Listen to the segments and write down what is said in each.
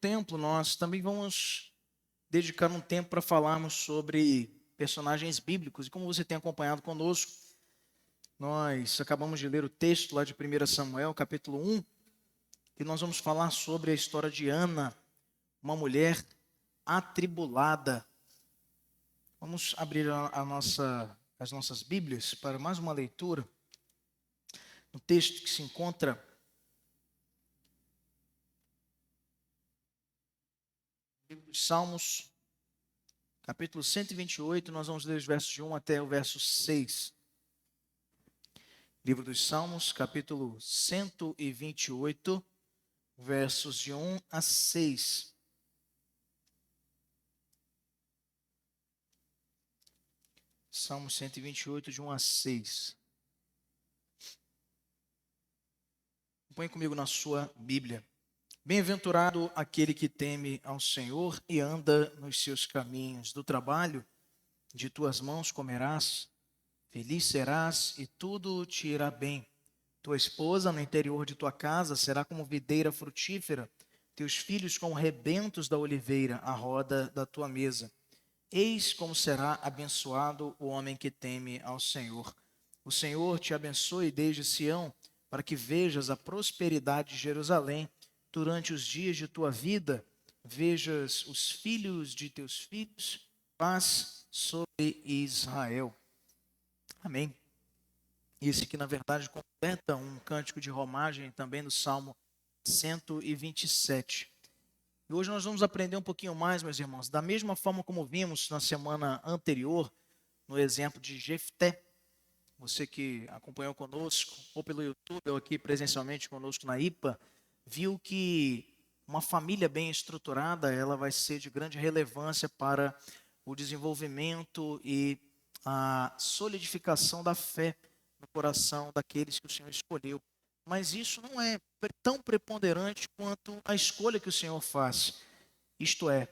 templo, nós também vamos dedicar um tempo para falarmos sobre personagens bíblicos. E como você tem acompanhado conosco, nós acabamos de ler o texto lá de 1 Samuel, capítulo 1, e nós vamos falar sobre a história de Ana, uma mulher atribulada. Vamos abrir as nossas Bíblias para mais uma leitura. No texto que se encontra no livro dos Salmos, capítulo 128, nós vamos ler os versos de 1 até o verso 6. Livro dos Salmos, capítulo 128, versos de 1 a 6. Salmo 128, de 1 a 6. Põe comigo na sua Bíblia. Bem-aventurado aquele que teme ao Senhor e anda nos seus caminhos. Do trabalho de tuas mãos comerás, feliz serás e tudo te irá bem. Tua esposa no interior de tua casa será como videira frutífera, teus filhos como rebentos da oliveira à roda da tua mesa. Eis como será abençoado o homem que teme ao Senhor. O Senhor te abençoe desde Sião, para que vejas a prosperidade de Jerusalém. Durante os dias de tua vida, vejas os filhos de teus filhos, paz sobre Israel. Amém. Esse que, na verdade, completa um cântico de romagem também no Salmo 127. E hoje nós vamos aprender um pouquinho mais, meus irmãos, da mesma forma como vimos na semana anterior, no exemplo de Jefté. Você que acompanhou conosco, ou pelo YouTube, ou aqui presencialmente conosco na IPA, viu que uma família bem estruturada, ela vai ser de grande relevância para o desenvolvimento e a solidificação da fé no coração daqueles que o Senhor escolheu. Mas isso não é tão preponderante quanto a escolha que o Senhor faz. Isto é,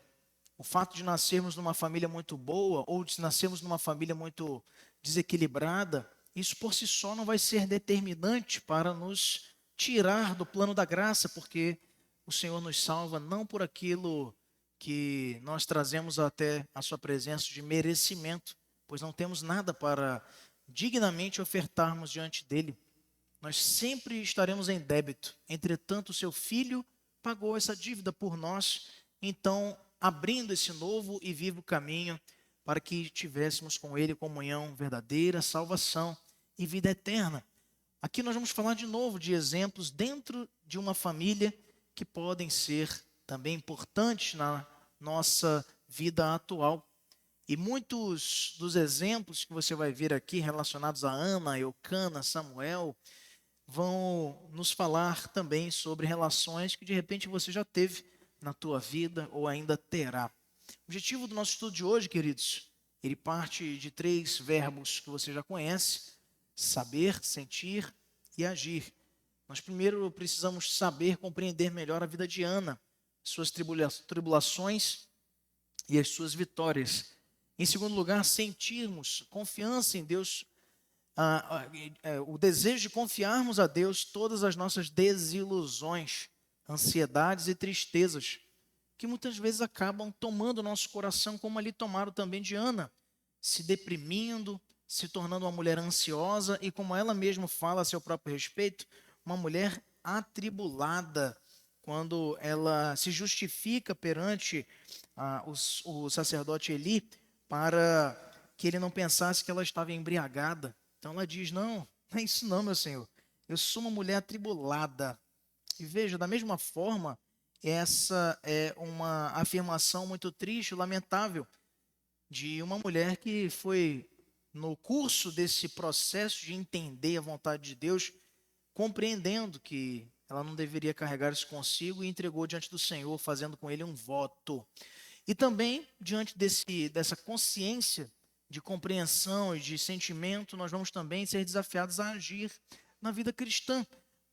o fato de nascermos numa família muito boa ou de nascermos numa família muito desequilibrada, isso por si só não vai ser determinante para nos tirar do plano da graça, porque o Senhor nos salva não por aquilo que nós trazemos até a sua presença de merecimento, pois não temos nada para dignamente ofertarmos diante dele. Nós sempre estaremos em débito. Entretanto, o seu Filho pagou essa dívida por nós, então abrindo esse novo e vivo caminho para que tivéssemos com ele comunhão verdadeira, salvação e vida eterna. Aqui nós vamos falar de novo de exemplos dentro de uma família que podem ser também importantes na nossa vida atual. E muitos dos exemplos que você vai ver aqui relacionados a Ana, Eucana, Samuel, vão nos falar também sobre relações que de repente você já teve na tua vida ou ainda terá. O objetivo do nosso estudo de hoje, queridos, ele parte de 3 verbos que você já conhece: saber, sentir e agir. Nós primeiro precisamos saber, compreender melhor a vida de Ana, suas tribulações e as suas vitórias. Em segundo lugar, sentirmos confiança em Deus, o desejo de confiarmos a Deus todas as nossas desilusões, ansiedades e tristezas, que muitas vezes acabam tomando o nosso coração, como ali tomaram também de Ana, se deprimindo, se tornando uma mulher ansiosa e, como ela mesma fala a seu próprio respeito, uma mulher atribulada, quando ela se justifica perante o sacerdote Eli para que ele não pensasse que ela estava embriagada. Então ela diz: não é isso não, meu Senhor, eu sou uma mulher atribulada. E veja, da mesma forma, essa é uma afirmação muito triste, lamentável, de uma mulher que foi, no curso desse processo de entender a vontade de Deus, compreendendo que ela não deveria carregar isso consigo, e entregou diante do Senhor, fazendo com ele um voto. E também, diante dessa consciência de compreensão e de sentimento, nós vamos também ser desafiados a agir na vida cristã,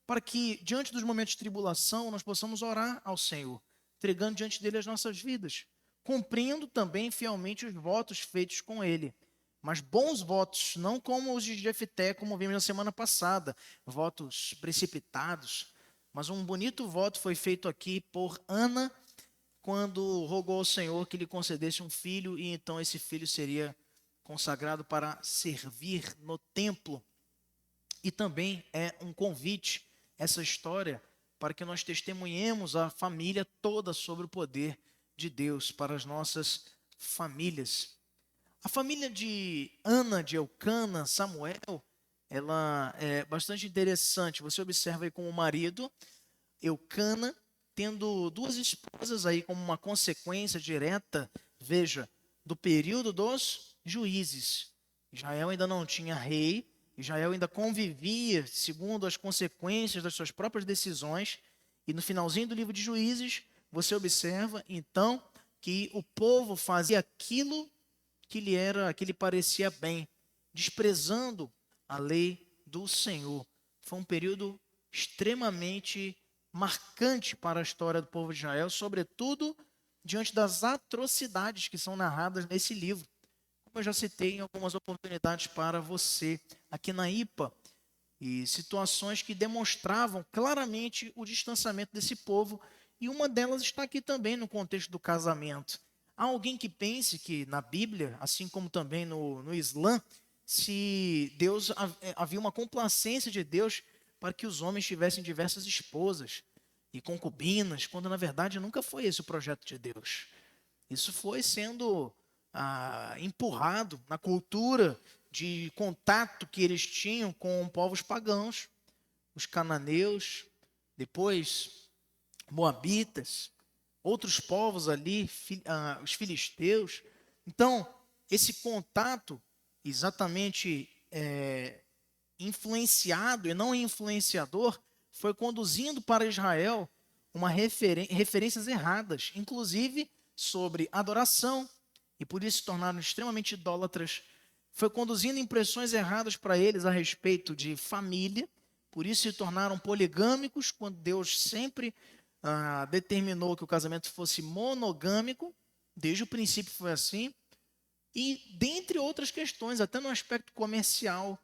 para que, diante dos momentos de tribulação, nós possamos orar ao Senhor, entregando diante dele as nossas vidas, cumprindo também fielmente os votos feitos com ele. Mas bons votos, não como os de Jefté, como vimos na semana passada, votos precipitados, mas um bonito voto foi feito aqui por Ana, quando rogou ao Senhor que lhe concedesse um filho, e então esse filho seria consagrado para servir no templo. E também é um convite, essa história, para que nós testemunhemos a família toda sobre o poder de Deus para as nossas famílias. A família de Ana, de Elcana, Samuel, ela é bastante interessante. Você observa aí como o marido, Eucana, tendo duas esposas aí como uma consequência direta, veja, do período dos juízes. Israel ainda não tinha rei, Israel ainda convivia segundo as consequências das suas próprias decisões, e no finalzinho do livro de Juízes, você observa então que o povo fazia aquilo que lhe parecia bem, desprezando a lei do Senhor. Foi um período extremamente marcante para a história do povo de Israel, sobretudo diante das atrocidades que são narradas nesse livro. Como eu já citei em algumas oportunidades para você aqui na IPA, e situações que demonstravam claramente o distanciamento desse povo, e uma delas está aqui também no contexto do casamento. Há alguém que pense que na Bíblia, assim como também no Islã, se Deus havia uma complacência de Deus para que os homens tivessem diversas esposas e concubinas, quando na verdade nunca foi esse o projeto de Deus. Isso foi sendo empurrado na cultura de contato que eles tinham com povos pagãos, os cananeus, depois moabitas, outros povos ali, os filisteus. Então, esse contato exatamente influenciado e não influenciador foi conduzindo para Israel referências erradas, inclusive sobre adoração, e por isso se tornaram extremamente idólatras. Foi conduzindo impressões erradas para eles a respeito de família, por isso se tornaram poligâmicos, quando Deus sempre determinou que o casamento fosse monogâmico, desde o princípio foi assim, e dentre outras questões, até no aspecto comercial,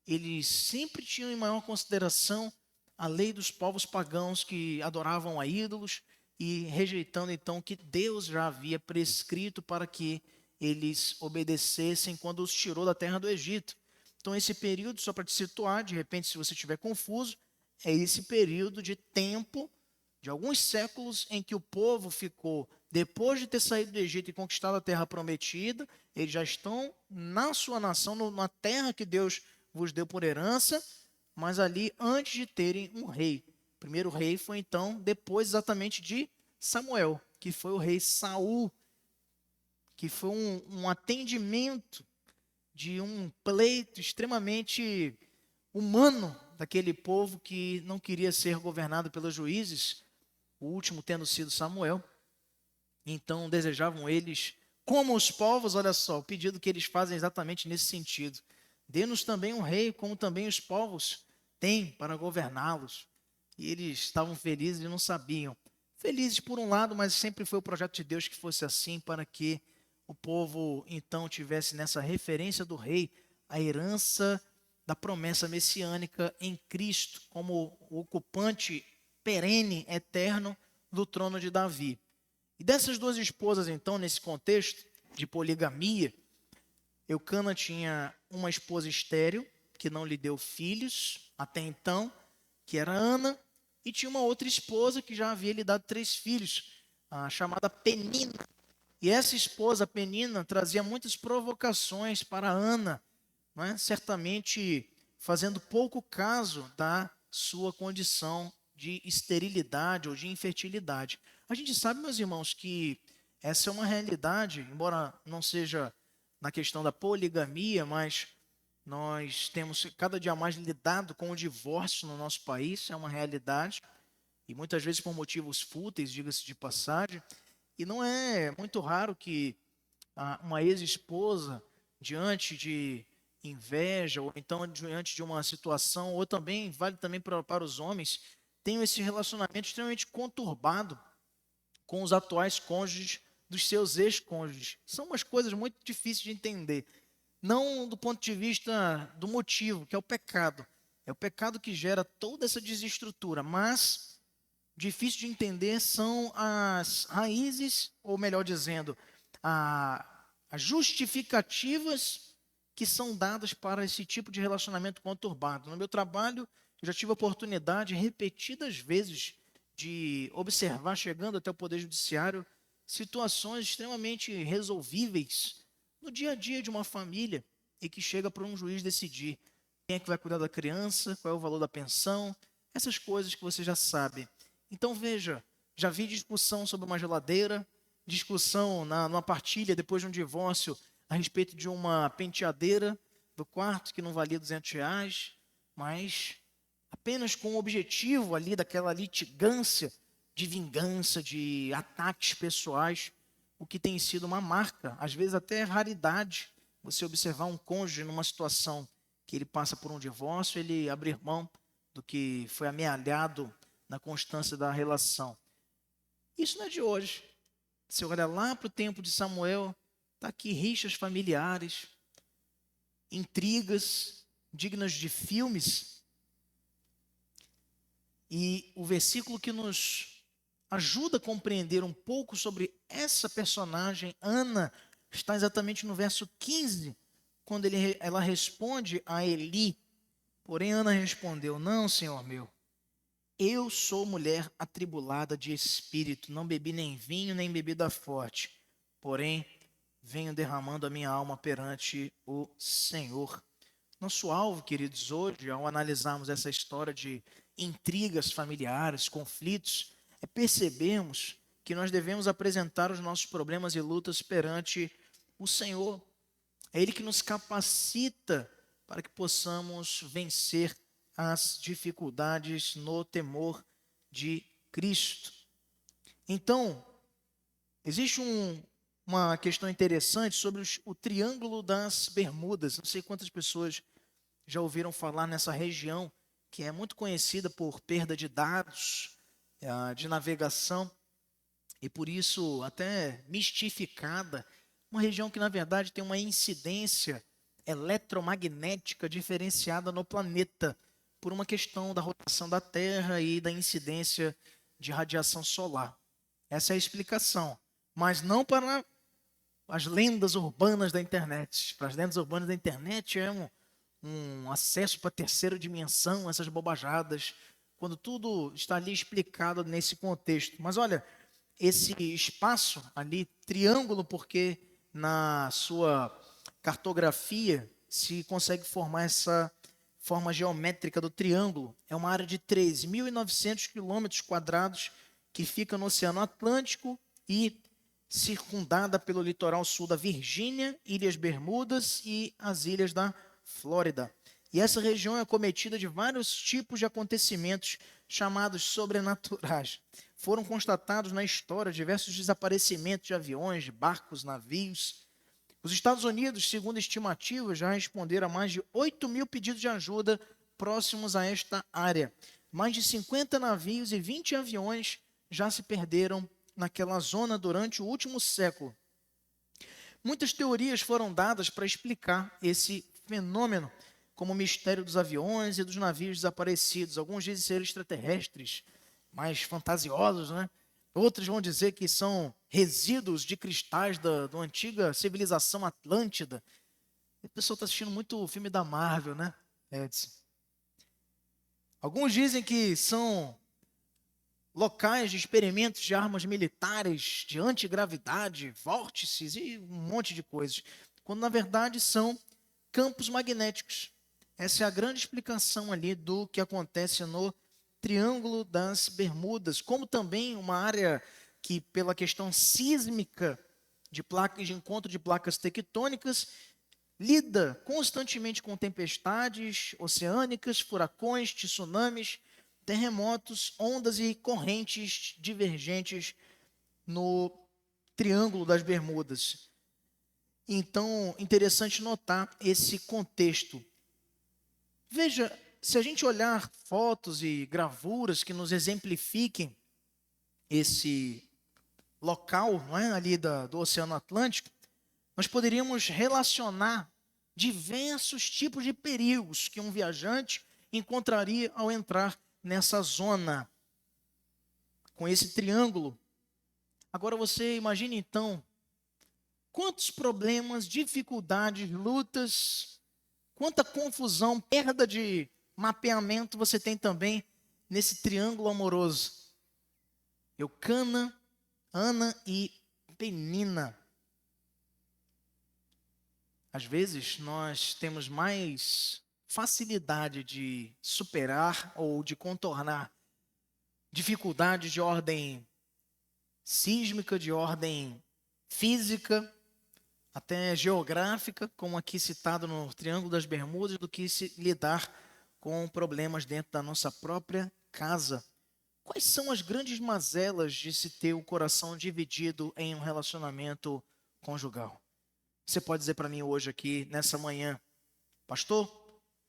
eles sempre tinham em maior consideração a lei dos povos pagãos que adoravam a ídolos e rejeitando então que Deus já havia prescrito para que eles obedecessem quando os tirou da terra do Egito. Então esse período, só para te situar, de repente se você estiver confuso, é esse período de tempo, de alguns séculos, em que o povo ficou, depois de ter saído do Egito e conquistado a terra prometida, eles já estão na sua nação, na terra que Deus vos deu por herança, mas ali antes de terem um rei. O primeiro rei foi então depois exatamente de Samuel, que foi o rei Saul, que foi um atendimento de um pleito extremamente humano daquele povo que não queria ser governado pelos juízes, o último tendo sido Samuel. Então desejavam eles, como os povos, olha só, o pedido que eles fazem é exatamente nesse sentido. Dê-nos também um rei, como também os povos têm para governá-los. E eles estavam felizes e não sabiam. Felizes por um lado, mas sempre foi o projeto de Deus que fosse assim, para que o povo então tivesse nessa referência do rei a herança da promessa messiânica em Cristo, como o ocupante perene, eterno do trono de Davi. E dessas duas esposas, então, nesse contexto de poligamia, Eucana tinha uma esposa estéril, que não lhe deu filhos até então, que era Ana, e tinha uma outra esposa que já havia lhe dado 3 filhos, chamada Penina. E essa esposa, Penina, trazia muitas provocações para Ana, não é? Certamente fazendo pouco caso da sua condição de esterilidade ou de infertilidade. A gente sabe, meus irmãos, que essa é uma realidade, embora não seja na questão da poligamia, mas nós temos cada dia mais lidado com o divórcio no nosso país, é uma realidade, e muitas vezes por motivos fúteis, diga-se de passagem, e não é muito raro que uma ex-esposa, diante de inveja, ou então diante de uma situação, ou também, vale também para os homens, tenham esse relacionamento extremamente conturbado com os atuais cônjuges dos seus ex-cônjuges. São umas coisas muito difíceis de entender. Não do ponto de vista do motivo, que é o pecado. É o pecado que gera toda essa desestrutura, mas difícil de entender são as raízes, ou melhor dizendo, as justificativas que são dadas para esse tipo de relacionamento conturbado. No meu trabalho, eu já tive a oportunidade repetidas vezes de observar, chegando até o Poder Judiciário, situações extremamente resolvíveis no dia a dia de uma família e que chega para um juiz decidir quem é que vai cuidar da criança, qual é o valor da pensão, essas coisas que você já sabe. Então veja, já vi discussão sobre uma geladeira, discussão numa partilha depois de um divórcio a respeito de uma penteadeira do quarto que não valia R$ 200, mas apenas com o objetivo ali daquela litigância de vingança, de ataques pessoais, o que tem sido uma marca, às vezes até raridade, você observar um cônjuge numa situação que ele passa por um divórcio, ele abrir mão do que foi amealhado na constância da relação. Isso não é de hoje. Se olhar lá para o tempo de Samuel, está aqui rixas familiares, intrigas dignas de filmes. E o versículo que nos ajuda a compreender um pouco sobre essa personagem, Ana, está exatamente no verso 15, quando ela responde a Eli. Porém, Ana respondeu: Não, Senhor meu, eu sou mulher atribulada de espírito, não bebi nem vinho, nem bebida forte. Porém, venho derramando a minha alma perante o Senhor. Nosso alvo, queridos, hoje, ao analisarmos essa história de intrigas familiares, conflitos, é percebermos que nós devemos apresentar os nossos problemas e lutas perante o Senhor. É Ele que nos capacita para que possamos vencer as dificuldades no temor de Cristo. Então, existe uma questão interessante sobre o Triângulo das Bermudas. Não sei quantas pessoas já ouviram falar nessa região, que é muito conhecida por perda de dados, de navegação, e por isso até mistificada. Uma região que, na verdade, tem uma incidência eletromagnética diferenciada no planeta, por uma questão da rotação da Terra e da incidência de radiação solar. Essa é a explicação. Mas não para as lendas urbanas da internet. Para as lendas urbanas da internet é um acesso para a terceira dimensão, essas bobajadas, quando tudo está ali explicado nesse contexto. Mas olha, esse espaço ali, triângulo, porque na sua cartografia se consegue formar essa forma geométrica do triângulo. É uma área de 13.900 quilômetros quadrados que fica no Oceano Atlântico e circundada pelo litoral sul da Virgínia, Ilhas Bermudas e as ilhas da Flórida. E essa região é acometida de vários tipos de acontecimentos chamados sobrenaturais. Foram constatados na história diversos desaparecimentos de aviões, de barcos, navios. Os Estados Unidos, segundo estimativas, já responderam a mais de 8.000 pedidos de ajuda próximos a esta área. Mais de 50 navios e 20 aviões já se perderam naquela zona durante o último século. Muitas teorias foram dadas para explicar esse fenômeno, como o mistério dos aviões e dos navios desaparecidos. Alguns dizem ser extraterrestres, mais fantasiosos, né? Outros vão dizer que são resíduos de cristais da antiga civilização Atlântida. O pessoal está assistindo muito o filme da Marvel, né, Edson? Alguns dizem que são locais de experimentos de armas militares, de antigravidade, vórtices e um monte de coisas, quando na verdade são campos magnéticos. Essa é a grande explicação ali do que acontece no Triângulo das Bermudas, como também uma área que, pela questão sísmica de placas de encontro de placas tectônicas, lida constantemente com tempestades oceânicas, furacões, tsunamis, terremotos, ondas e correntes divergentes no Triângulo das Bermudas. Então, interessante notar esse contexto. Veja, se a gente olhar fotos e gravuras que nos exemplifiquem esse local, não é, ali do Oceano Atlântico, nós poderíamos relacionar diversos tipos de perigos que um viajante encontraria ao entrar nessa zona. com esse triângulo. Agora você imagine então quantos problemas, dificuldades, lutas, quanta confusão, perda de mapeamento você tem também nesse triângulo amoroso. Eucana, Ana e Penina. Às vezes nós temos mais facilidade de superar ou de contornar dificuldades de ordem sísmica, de ordem física, até geográfica, como aqui citado no Triângulo das Bermudas, do que se lidar com problemas dentro da nossa própria casa. Quais são as grandes mazelas de se ter o coração dividido em um relacionamento conjugal? Você pode dizer para mim hoje aqui, nessa manhã, pastor,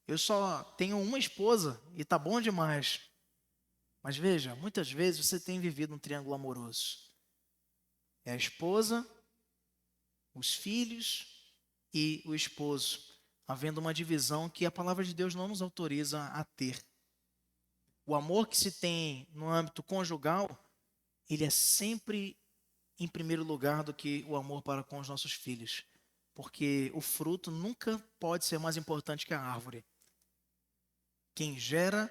eu só tenho uma esposa e tá bom demais. Mas veja, muitas vezes você tem vivido um triângulo amoroso. É a esposa, os filhos e o esposo, havendo uma divisão que a palavra de Deus não nos autoriza a ter. O amor que se tem no âmbito conjugal, ele é sempre em primeiro lugar do que o amor para com os nossos filhos. Porque o fruto nunca pode ser mais importante que a árvore. Quem gera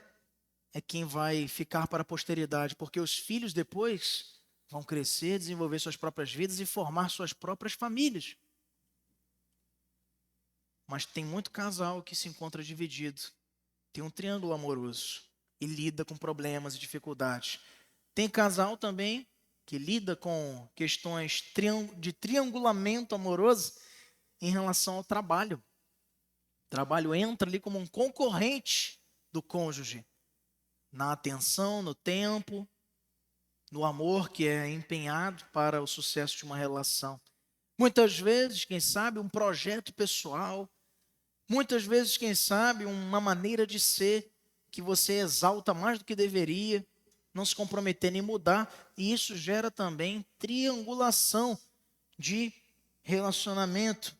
é quem vai ficar para a posteridade, porque os filhos depois vão crescer, desenvolver suas próprias vidas e formar suas próprias famílias. Mas tem muito casal que se encontra dividido. Tem um triângulo amoroso e lida com problemas e dificuldades. Tem casal também que lida com questões de triangulamento amoroso em relação ao trabalho. O trabalho entra ali como um concorrente do cônjuge, na atenção, no tempo, no amor que é empenhado para o sucesso de uma relação. Muitas vezes, quem sabe, um projeto pessoal, muitas vezes, quem sabe, uma maneira de ser que você exalta mais do que deveria, não se comprometendo em mudar, e isso gera também triangulação de relacionamento.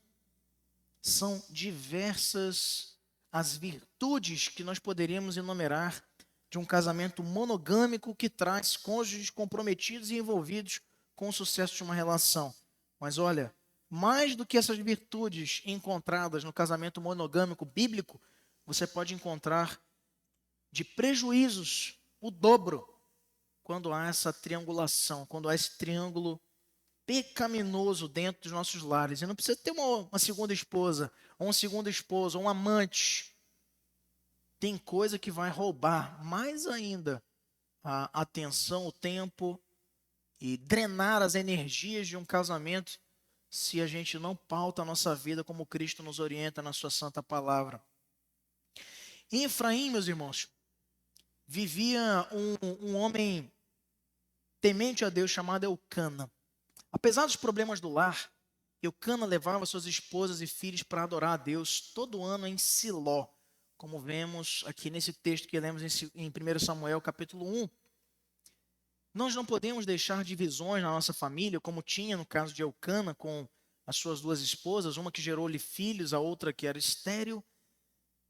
São diversas as virtudes que nós poderíamos enumerar de um casamento monogâmico que traz cônjuges comprometidos e envolvidos com o sucesso de uma relação. Mas olha, mais do que essas virtudes encontradas no casamento monogâmico bíblico, você pode encontrar de prejuízos o dobro quando há essa triangulação, quando há esse triângulo pecaminoso dentro dos nossos lares. E não precisa ter uma segunda esposa, ou um segundo esposo, ou um amante. Tem coisa que vai roubar mais ainda a atenção, o tempo e drenar as energias de um casamento se a gente não pauta a nossa vida como Cristo nos orienta na sua santa palavra. Em Efraim, meus irmãos, vivia um homem temente a Deus chamado Eucana. Apesar dos problemas do lar, Eucana levava suas esposas e filhos para adorar a Deus todo ano em Siló, como vemos aqui nesse texto que lemos em 1 Samuel capítulo 1. Nós não podemos deixar divisões na nossa família, como tinha no caso de Eucana com as suas duas esposas, uma que gerou-lhe filhos, a outra que era estéril,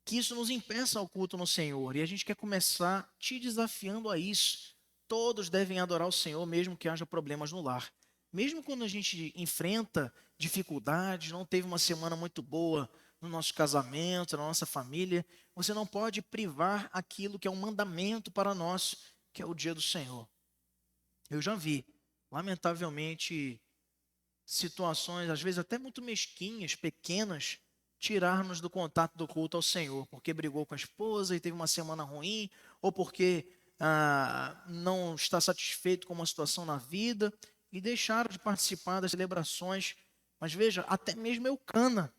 que isso nos impeça ao culto no Senhor. E a gente quer começar te desafiando a isso. Todos devem adorar o Senhor, mesmo que haja problemas no lar. Mesmo quando a gente enfrenta dificuldades, não teve uma semana muito boa no nosso casamento, na nossa família, você não pode privar aquilo que é um mandamento para nós, que é o dia do Senhor. Eu já vi, lamentavelmente, situações, às vezes até muito mesquinhas, pequenas, tirar-nos do contato do culto ao Senhor, porque brigou com a esposa e teve uma semana ruim, ou porque não está satisfeito com uma situação na vida, e deixaram de participar das celebrações. Mas veja, até mesmo Eucana,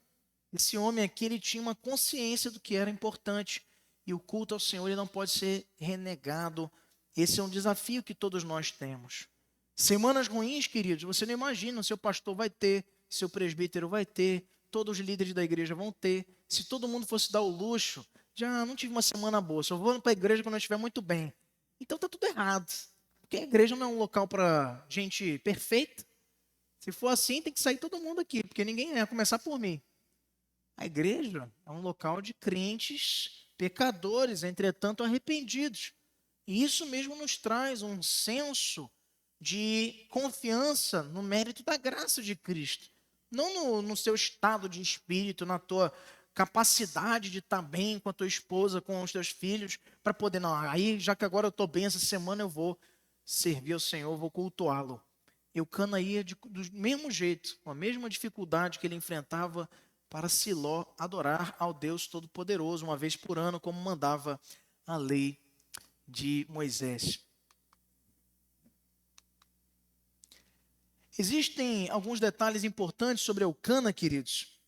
esse homem aqui, ele tinha uma consciência do que era importante, e o culto ao Senhor ele não pode ser renegado. Esse é um desafio que todos nós temos. Semanas ruins, queridos, você não imagina, seu pastor vai ter, seu presbítero vai ter, todos os líderes da igreja vão ter. Se todo mundo fosse dar o luxo, já não tive uma semana boa, só vou para a igreja quando eu estiver muito bem. Então está tudo errado, porque a igreja não é um local para gente perfeita. Se for assim, tem que sair todo mundo aqui, porque ninguém é, a começar por mim. A igreja é um local de crentes pecadores, entretanto arrependidos. E isso mesmo nos traz um senso de confiança no mérito da graça de Cristo. Não no seu estado de espírito, na tua capacidade de estar bem com a tua esposa, com os teus filhos, para poder, não, aí já que agora eu estou bem, essa semana eu vou servir ao Senhor, vou cultuá-lo. Eucana ia do mesmo jeito, com a mesma dificuldade que ele enfrentava para Siló adorar ao Deus Todo-Poderoso, uma vez por ano, como mandava a lei de Moisés. Existem alguns detalhes importantes sobre Eucana, queridos.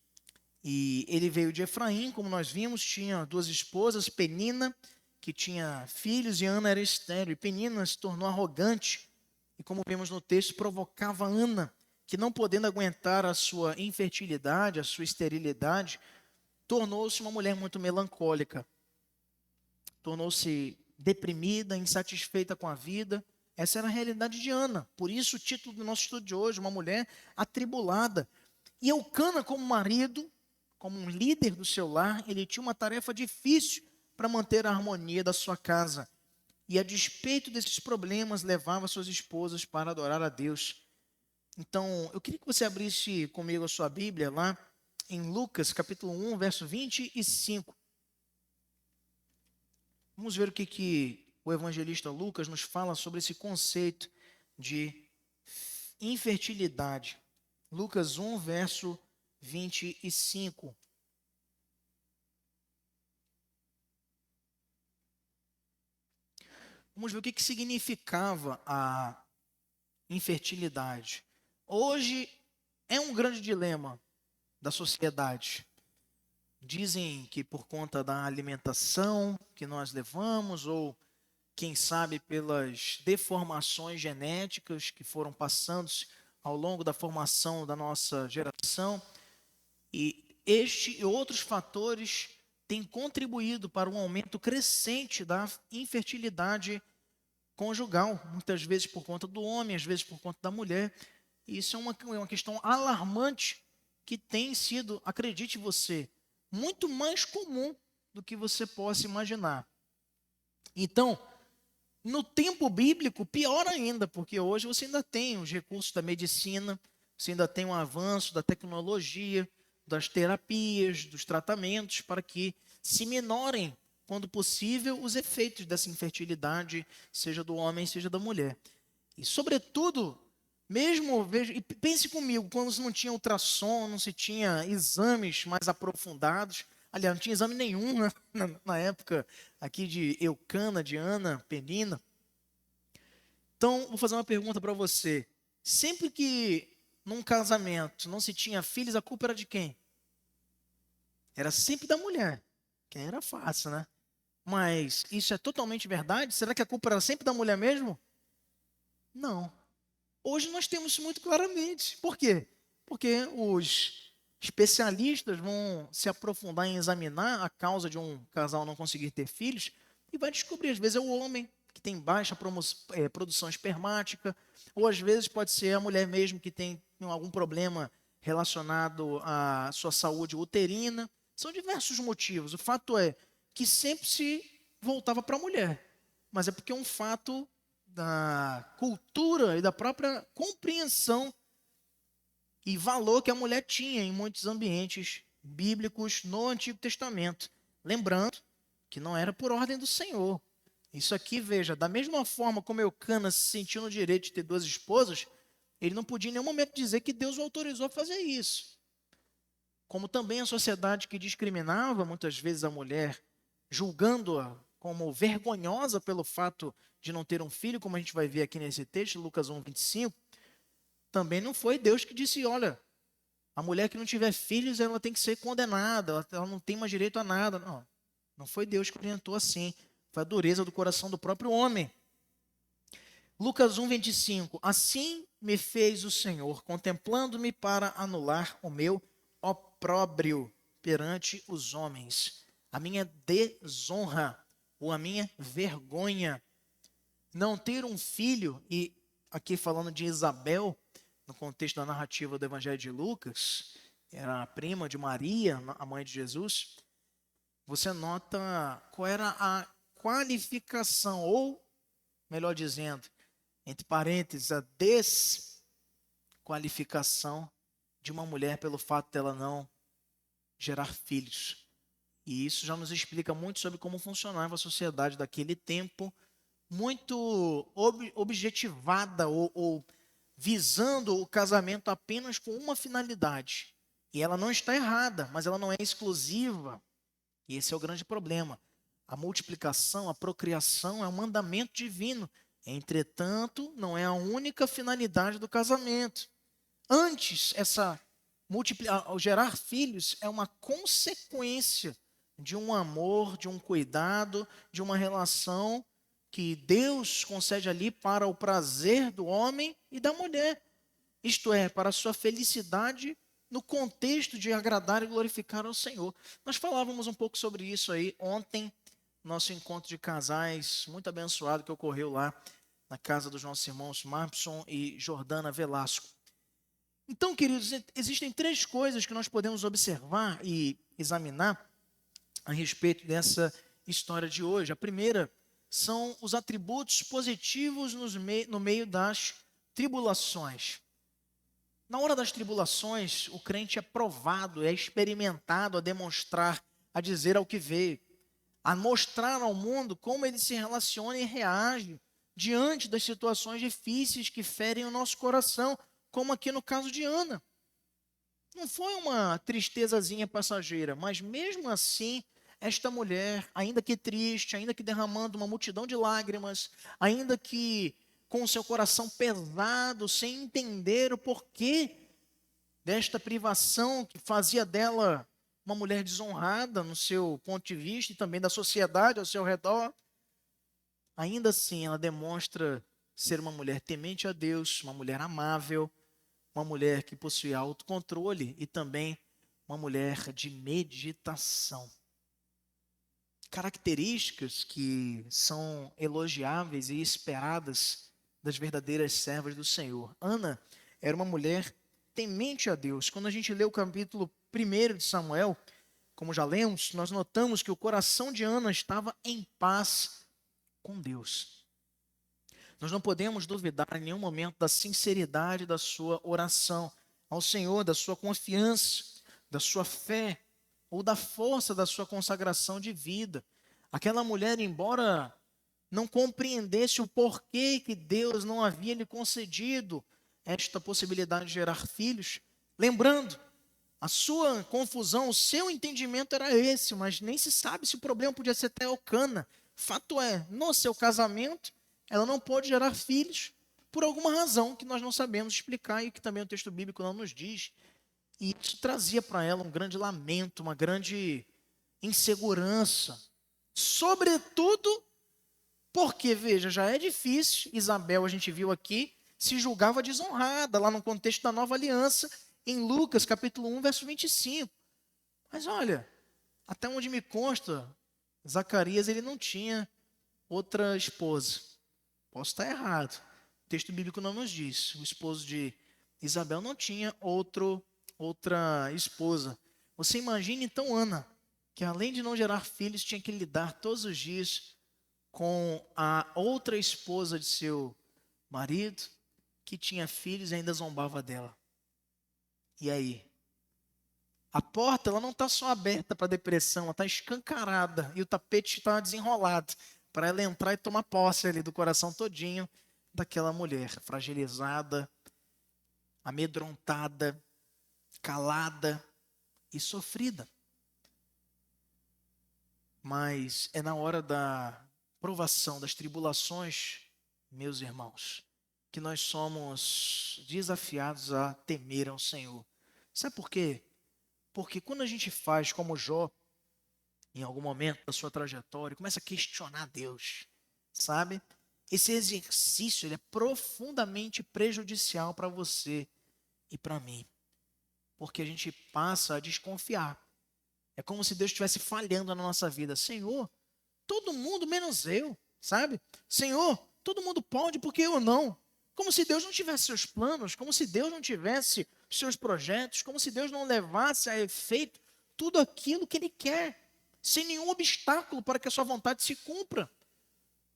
E ele veio de Efraim, como nós vimos, tinha duas esposas, Penina, que tinha filhos, e Ana era estéril. E Penina se tornou arrogante, e como vemos no texto, provocava Ana, que não podendo aguentar a sua infertilidade, a sua esterilidade, tornou-se uma mulher muito melancólica. Tornou-se deprimida, insatisfeita com a vida. Essa era a realidade de Ana. Por isso o título do nosso estudo de hoje, uma mulher atribulada. E Eucana, como marido, como um líder do seu lar, ele tinha uma tarefa difícil para manter a harmonia da sua casa. E a despeito desses problemas, levava suas esposas para adorar a Deus. Então, eu queria que você abrisse comigo a sua Bíblia lá em Lucas, capítulo 1, verso 25. Vamos ver o que o evangelista Lucas nos fala sobre esse conceito de infertilidade. Lucas 1, verso 25. Vamos ver o que significava a infertilidade. Hoje é um grande dilema da sociedade. Dizem que por conta da alimentação que nós levamos, ou quem sabe pelas deformações genéticas que foram passando-se ao longo da formação da nossa geração, e este e outros fatores têm contribuído para um aumento crescente da infertilidade conjugal, muitas vezes por conta do homem, às vezes por conta da mulher. E isso é uma questão alarmante que tem sido, acredite você, muito mais comum do que você possa imaginar. Então, no tempo bíblico, pior ainda, porque hoje você ainda tem os recursos da medicina, você ainda tem um avanço da tecnologia, das terapias, dos tratamentos, para que se minorem, quando possível, os efeitos dessa infertilidade, seja do homem, seja da mulher. E, sobretudo, e pense comigo, quando se não tinha ultrassom, não se tinha exames mais aprofundados, aliás, não tinha exame nenhum, né, na época aqui de Eucana, de Ana, Penina. Então, vou fazer uma pergunta para você. Sempre que num casamento não se tinha filhos, a culpa era de quem? Era sempre da mulher, que era fácil, né? Mas isso é totalmente verdade? Será que a culpa era sempre da mulher mesmo? Não. Hoje nós temos isso muito claramente. Por quê? Porque os especialistas vão se aprofundar em examinar a causa de um casal não conseguir ter filhos e vai descobrir, às vezes é o homem que tem baixa produção espermática, ou às vezes pode ser a mulher mesmo que tem algum problema relacionado à sua saúde uterina. São diversos motivos. O fato é que sempre se voltava para a mulher, mas é porque é um fato da cultura e da própria compreensão e valor que a mulher tinha em muitos ambientes bíblicos no Antigo Testamento. Lembrando que não era por ordem do Senhor. Isso aqui, veja, da mesma forma como Eucana se sentiu no direito de ter duas esposas, ele não podia em nenhum momento dizer que Deus o autorizou a fazer isso. Como também a sociedade que discriminava muitas vezes a mulher, julgando-a como vergonhosa pelo fato de não ter um filho, como a gente vai ver aqui nesse texto, Lucas 1, 25, também não foi Deus que disse, olha, a mulher que não tiver filhos, ela tem que ser condenada, ela não tem mais direito a nada. Não, não foi Deus que orientou assim, foi a dureza do coração do próprio homem. Lucas 1, 25, assim me fez o Senhor, contemplando-me para anular o meu opróbrio perante os homens, a minha desonra ou a minha vergonha. Não ter um filho, e aqui falando de Isabel, no contexto da narrativa do Evangelho de Lucas, era a prima de Maria, a mãe de Jesus, você nota qual era a qualificação ou melhor dizendo, entre parênteses, a desqualificação de uma mulher pelo fato dela não gerar filhos. E isso já nos explica muito sobre como funcionava a sociedade daquele tempo, muito objetivada ou visando o casamento apenas com uma finalidade. E ela não está errada, mas ela não é exclusiva. E esse é o grande problema. A multiplicação, a procriação é um mandamento divino. Entretanto, não é a única finalidade do casamento. Antes, ao gerar filhos é uma consequência de um amor, de um cuidado, de uma relação que Deus concede ali para o prazer do homem e da mulher. Isto é, para a sua felicidade no contexto de agradar e glorificar ao Senhor. Nós falávamos um pouco sobre isso aí ontem, nosso encontro de casais, muito abençoado que ocorreu lá na casa dos nossos irmãos Marpson e Jordana Velasco. Então, queridos, existem três coisas que nós podemos observar e examinar a respeito dessa história de hoje. A primeira são os atributos positivos no meio das tribulações. Na hora das tribulações, o crente é provado, é experimentado a demonstrar, a dizer ao que veio, a mostrar ao mundo como ele se relaciona e reage diante das situações difíceis que ferem o nosso coração, como aqui no caso de Ana. Não foi uma tristezazinha passageira, mas mesmo assim, esta mulher, ainda que triste, ainda que derramando uma multidão de lágrimas, ainda que com o seu coração pesado, sem entender o porquê desta privação que fazia dela uma mulher desonrada no seu ponto de vista e também da sociedade ao seu redor, ainda assim ela demonstra ser uma mulher temente a Deus, uma mulher amável, uma mulher que possui autocontrole e também uma mulher de meditação. Características que são elogiáveis e esperadas das verdadeiras servas do Senhor. Ana era uma mulher temente a Deus. Quando a gente lê o capítulo 1 de Samuel, como já lemos, nós notamos que o coração de Ana estava em paz com Deus. Nós não podemos duvidar em nenhum momento da sinceridade da sua oração ao Senhor, da sua confiança, da sua fé ou da força da sua consagração de vida. Aquela mulher, embora não compreendesse o porquê que Deus não havia lhe concedido esta possibilidade de gerar filhos, lembrando, a sua confusão, o seu entendimento era esse, mas nem se sabe se o problema podia ser até Elcana. Fato é, no seu casamento, ela não pôde gerar filhos por alguma razão que nós não sabemos explicar e que também o texto bíblico não nos diz. E isso trazia para ela um grande lamento, uma grande insegurança. Sobretudo porque, veja, já é difícil, Isabel, a gente viu aqui, se julgava desonrada, lá no contexto da nova aliança, em Lucas, capítulo 1, verso 25. Mas olha, até onde me consta, Zacarias ele não tinha outra esposa. Posso estar errado. O texto bíblico não nos diz. O esposo de Isabel não tinha outra esposa. Você imagina então Ana, que além de não gerar filhos, tinha que lidar todos os dias com a outra esposa de seu marido, que tinha filhos e ainda zombava dela. E aí? A porta ela não está só aberta para depressão, ela está escancarada e o tapete está desenrolado para ela entrar e tomar posse ali do coração todinho daquela mulher fragilizada, amedrontada, calada e sofrida. Mas é na hora da provação, das tribulações, meus irmãos, que nós somos desafiados a temer ao Senhor. Sabe por quê? Porque quando a gente faz como Jó, em algum momento da sua trajetória, começa a questionar Deus, sabe? Esse exercício ele é profundamente prejudicial para você e para mim. Porque a gente passa a desconfiar. É como se Deus estivesse falhando na nossa vida. Senhor, todo mundo menos eu, sabe? Senhor, todo mundo pode porque eu não. Como se Deus não tivesse seus planos, como se Deus não tivesse seus projetos, como se Deus não levasse a efeito tudo aquilo que Ele quer, sem nenhum obstáculo para que a sua vontade se cumpra.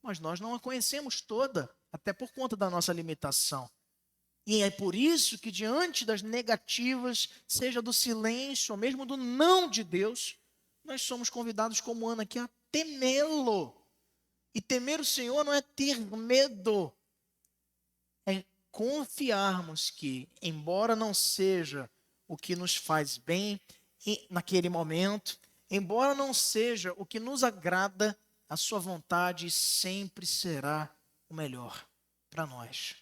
mas nós não a conhecemos toda, até por conta da nossa limitação. E é por isso que, diante das negativas, seja do silêncio ou mesmo do não de Deus, nós somos convidados, como Ana aqui, a temê-lo. E temer o Senhor não é ter medo, é confiarmos que, embora não seja o que nos faz bem naquele momento, embora não seja o que nos agrada, a sua vontade sempre será o melhor para nós.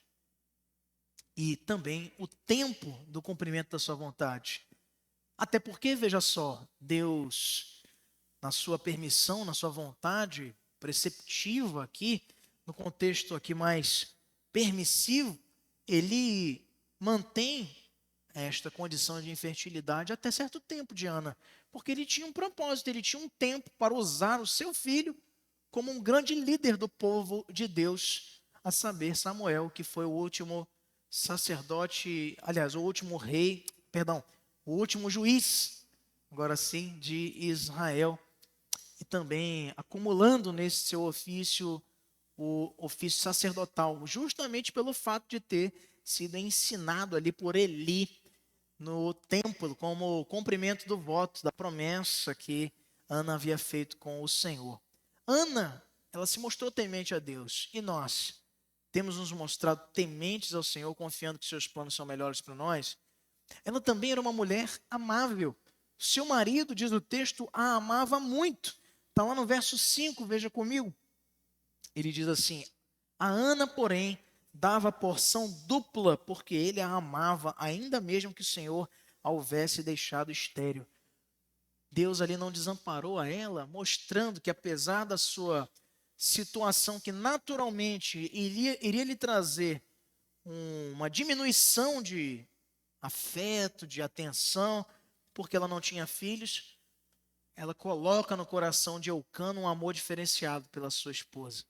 E também o tempo do cumprimento da sua vontade. Até porque, veja só, Deus, na sua permissão, na sua vontade preceptiva aqui, no contexto aqui mais permissivo, ele mantém esta condição de infertilidade até certo tempo de Ana, porque ele tinha um propósito, ele tinha um tempo para usar o seu filho como um grande líder do povo de Deus, a saber, Samuel, que foi o último sacerdote, aliás, o último rei, perdão, o último juiz, agora sim, de Israel, e também acumulando nesse seu ofício o ofício sacerdotal, justamente pelo fato de ter sido ensinado ali por Eli no templo, como cumprimento do voto, da promessa que Ana havia feito com o Senhor. Ana, ela se mostrou temente a Deus, e nós temos nos mostrado tementes ao Senhor, confiando que seus planos são melhores para nós. Ela também era uma mulher amável. Seu marido, diz o texto, a amava muito. Está lá no verso 5, veja comigo. Ele diz assim: a Ana, porém, dava porção dupla, porque ele a amava, ainda mesmo que o Senhor a houvesse deixado estéril. Deus ali não desamparou a ela, mostrando que apesar da sua situação que naturalmente iria lhe trazer uma diminuição de afeto, de atenção, porque ela não tinha filhos, ela coloca no coração de Eucana um amor diferenciado pela sua esposa,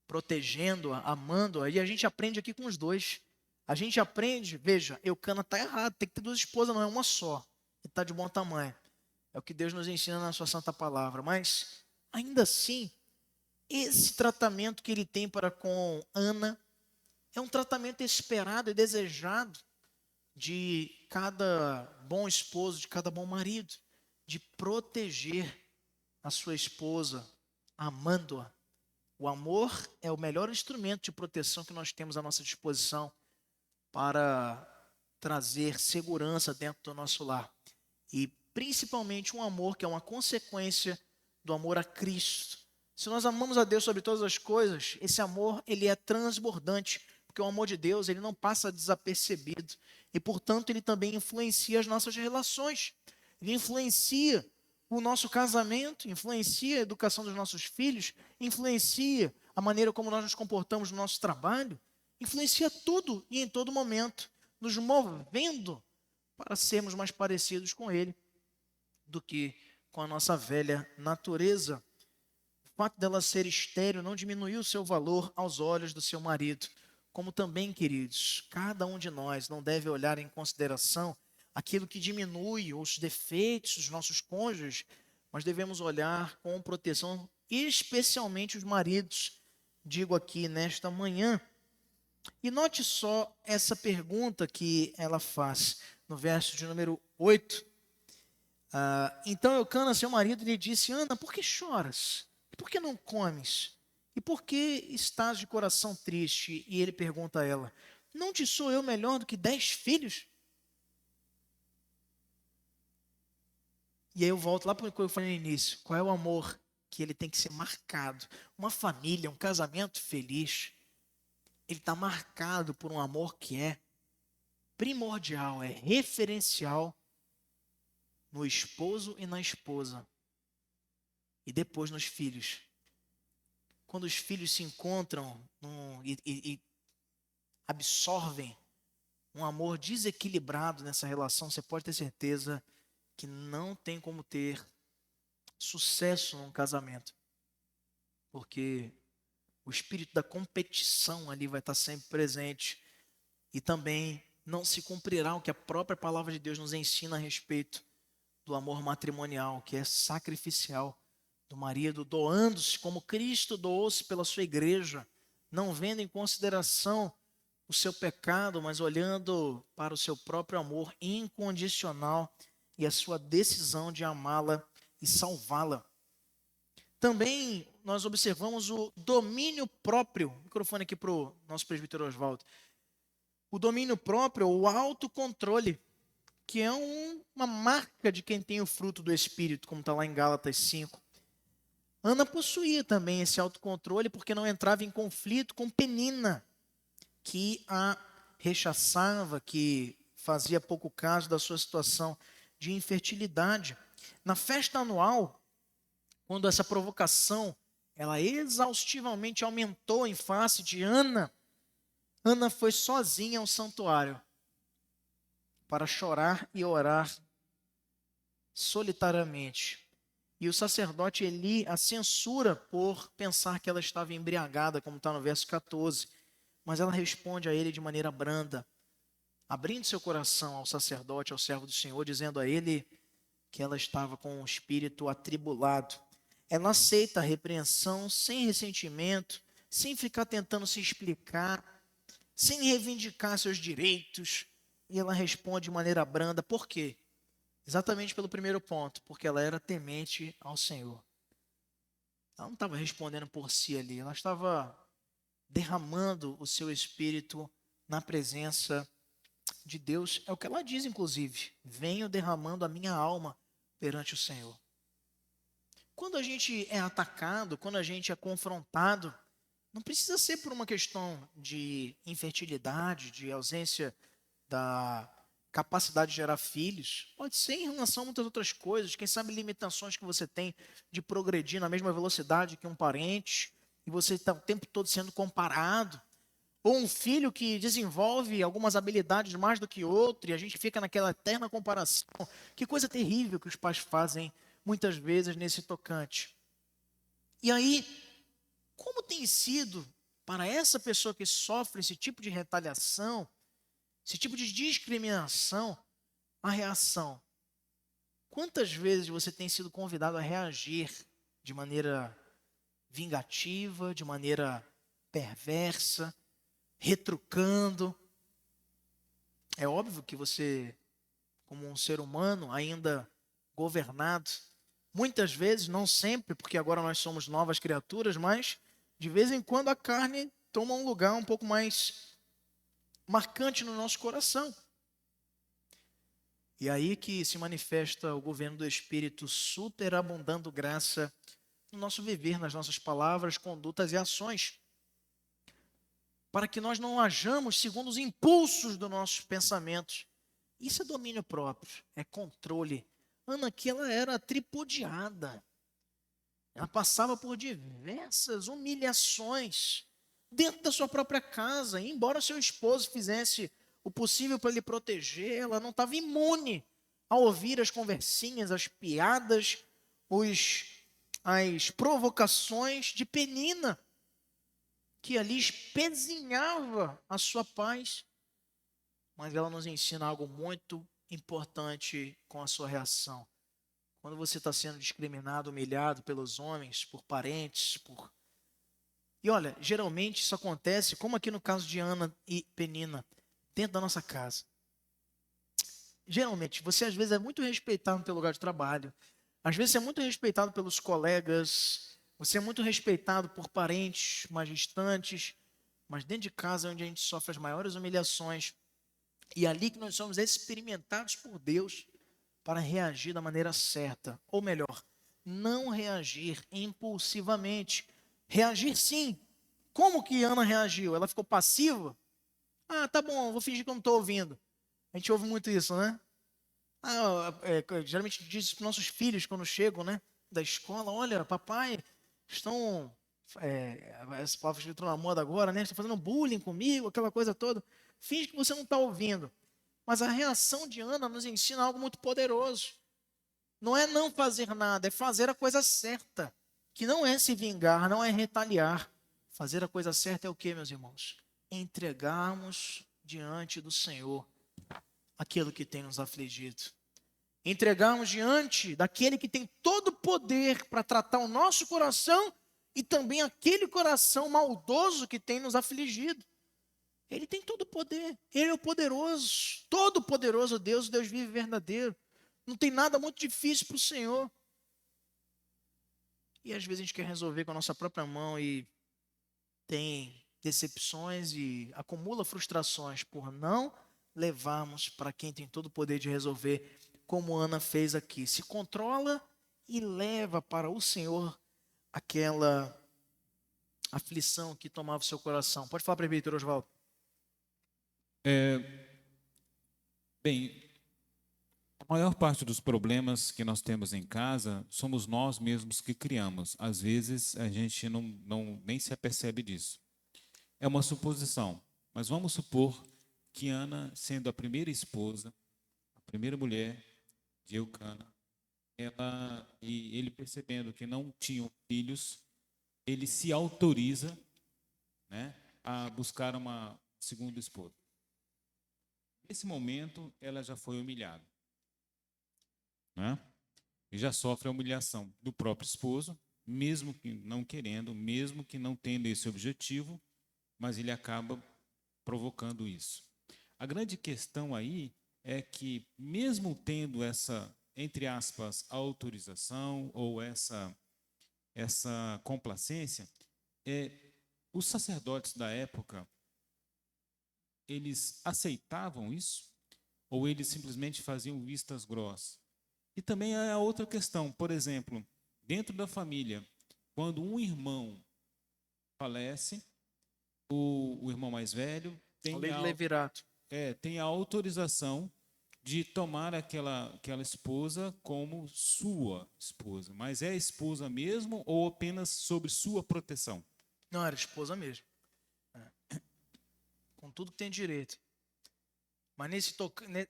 protegendo-a, amando-a. E a gente aprende aqui com os dois. A gente aprende, veja, Eucana está errado, tem que ter duas esposas, não é uma só. Ele está de bom tamanho. É o que Deus nos ensina na sua santa palavra. Mas, ainda assim, esse tratamento que ele tem para com Ana é um tratamento esperado e desejado de cada bom esposo, de cada bom marido, de proteger a sua esposa, amando-a. O amor é o melhor instrumento de proteção que nós temos à nossa disposição para trazer segurança dentro do nosso lar. E principalmente um amor que é uma consequência do amor a Cristo. Se nós amamos a Deus sobre todas as coisas, esse amor ele é transbordante, porque o amor de Deus ele não passa desapercebido e, portanto, ele também influencia as nossas relações. Ele influencia o nosso casamento, influencia a educação dos nossos filhos, influencia a maneira como nós nos comportamos no nosso trabalho, influencia tudo e em todo momento, nos movendo para sermos mais parecidos com Ele do que com a nossa velha natureza. O fato dela ser estéril não diminuiu o seu valor aos olhos do seu marido. Como também, queridos, cada um de nós não deve olhar em consideração aquilo que diminui os defeitos dos nossos cônjuges, mas devemos olhar com proteção, especialmente os maridos, digo aqui nesta manhã. E note só essa pergunta que ela faz no verso de número 8. Então Eucana, seu marido, lhe disse: Ana, por que choras? Por que não comes? E por que estás de coração triste? E ele pergunta a ela: não te sou eu melhor do que 10 filhos? E aí eu volto lá para o que eu falei no início. Qual é o amor que ele tem que ser marcado? Uma família, um casamento feliz, ele está marcado por um amor que é primordial, é referencial no esposo e na esposa. E depois nos filhos. Quando os filhos se encontram e absorvem um amor desequilibrado nessa relação, você pode ter certeza que não tem como ter sucesso num casamento. Porque o espírito da competição ali vai estar sempre presente. E também não se cumprirá o que a própria palavra de Deus nos ensina a respeito do amor matrimonial, que é sacrificial. do marido, doando-se como Cristo doou-se pela sua igreja, não vendo em consideração o seu pecado, mas olhando para o seu próprio amor incondicional e a sua decisão de amá-la e salvá-la. Também nós observamos o domínio próprio. Microfone aqui para o nosso presbítero Oswaldo. O domínio próprio, o autocontrole, que é uma marca de quem tem o fruto do Espírito, como está lá em Gálatas 5. Ana possuía também esse autocontrole porque não entrava em conflito com Penina, que a rechaçava, que fazia pouco caso da sua situação de infertilidade. Na festa anual, quando essa provocação ela exaustivamente aumentou em face de Ana, Ana foi sozinha ao santuário para chorar e orar solitariamente. E o sacerdote Eli a censura por pensar que ela estava embriagada, como está no verso 14. Mas ela responde a ele de maneira branda, abrindo seu coração ao sacerdote, ao servo do Senhor, dizendo a ele que ela estava com o espírito atribulado. Ela aceita a repreensão sem ressentimento, sem ficar tentando se explicar, sem reivindicar seus direitos. E ela responde de maneira branda. Por quê? Exatamente pelo primeiro ponto, porque ela era temente ao Senhor. Ela não estava respondendo por si ali, ela estava derramando o seu espírito na presença de Deus. É o que ela diz, inclusive. Venho derramando a minha alma perante o Senhor. Quando a gente é atacado, quando a gente é confrontado, não precisa ser por uma questão de infertilidade, de ausência da capacidade de gerar filhos. Pode ser em relação a muitas outras coisas. Quem sabe limitações que você tem de progredir na mesma velocidade que um parente, e você está o tempo todo sendo comparado. Ou um filho que desenvolve algumas habilidades mais do que outro, e a gente fica naquela eterna comparação. Que coisa terrível que os pais fazem muitas vezes nesse tocante. E aí, como tem sido para essa pessoa que sofre esse tipo de retaliação, esse tipo de discriminação, a reação? Quantas vezes você tem sido convidado a reagir de maneira vingativa, de maneira perversa, retrucando? É óbvio que você, como um ser humano ainda governado, muitas vezes, não sempre, porque agora nós somos novas criaturas, mas de vez em quando a carne toma um lugar um pouco mais marcante no nosso coração. E aí que se manifesta o governo do Espírito superabundando graça no nosso viver, nas nossas palavras, condutas e ações, para que nós não hajamos segundo os impulsos dos nossos pensamentos. Isso é domínio próprio, é controle. Ana aqui, ela era tripudiada. Ela passava por diversas humilhações dentro da sua própria casa. E embora seu esposo fizesse o possível para lhe proteger, ela não estava imune a ouvir as conversinhas, as piadas, as provocações de Penina, que ali espezinhava a sua paz. Mas ela nos ensina algo muito importante com a sua reação. Quando você está sendo discriminado, humilhado pelos homens, por parentes, E olha, geralmente isso acontece, como aqui no caso de Ana e Penina, dentro da nossa casa. Geralmente, você às vezes é muito respeitado no teu lugar de trabalho, às vezes você é muito respeitado pelos colegas, você é muito respeitado por parentes mais distantes, mas dentro de casa é onde a gente sofre as maiores humilhações. E é ali que nós somos experimentados por Deus para reagir da maneira certa. Ou melhor, não reagir impulsivamente. Reagir sim. Como que Ana reagiu? Ela ficou passiva? Ah, tá bom, vou fingir que eu não estou ouvindo. A gente ouve muito isso, né? Geralmente diz isso para nossos filhos quando chegam, né? Da escola. Olha, papai, estão... essa palavra que entrou na moda agora, né? Estão fazendo bullying comigo, aquela coisa toda. Finge que você não está ouvindo. Mas a reação de Ana nos ensina algo muito poderoso. Não é não fazer nada, é fazer a coisa certa. Que não é se vingar, não é retaliar. Fazer a coisa certa é o que, meus irmãos? Entregarmos diante do Senhor aquilo que tem nos afligido. entregarmos diante daquele que tem todo o poder para tratar o nosso coração e também aquele coração maldoso que tem nos afligido. Ele tem todo o poder, ele é o poderoso, todo poderoso Deus, Deus vive verdadeiro. Não tem nada muito difícil para o Senhor. E às vezes a gente quer resolver com a nossa própria mão e tem decepções e acumula frustrações por não levarmos para quem tem todo o poder de resolver, como Ana fez aqui. Se controla e leva para o Senhor aquela aflição que tomava o seu coração. Pode falar, presbítero Oswaldo. Bem, a maior parte dos problemas que nós temos em casa somos nós mesmos que criamos. Às vezes a gente nem se apercebe disso. É uma suposição, mas vamos supor que Ana, sendo a primeira esposa, a primeira mulher de Eucana, ele percebendo que não tinham filhos, ele se autoriza, né, a buscar uma segunda esposa. Nesse momento, ela já foi humilhada, né? E já sofre a humilhação do próprio esposo, mesmo que não querendo, mesmo que não tendo esse objetivo, mas ele acaba provocando isso. A grande questão aí é que, mesmo tendo essa, entre aspas, autorização ou essa complacência, os sacerdotes da época, eles aceitavam isso ou eles simplesmente faziam vistas grossas? E também há a outra questão, por exemplo, dentro da família, quando um irmão falece, o irmão mais velho A lei do levirato. tem a autorização de tomar aquela esposa como sua esposa. Mas é a esposa mesmo ou apenas sob sua proteção? Não, era esposa mesmo. Com tudo que tem direito. Mas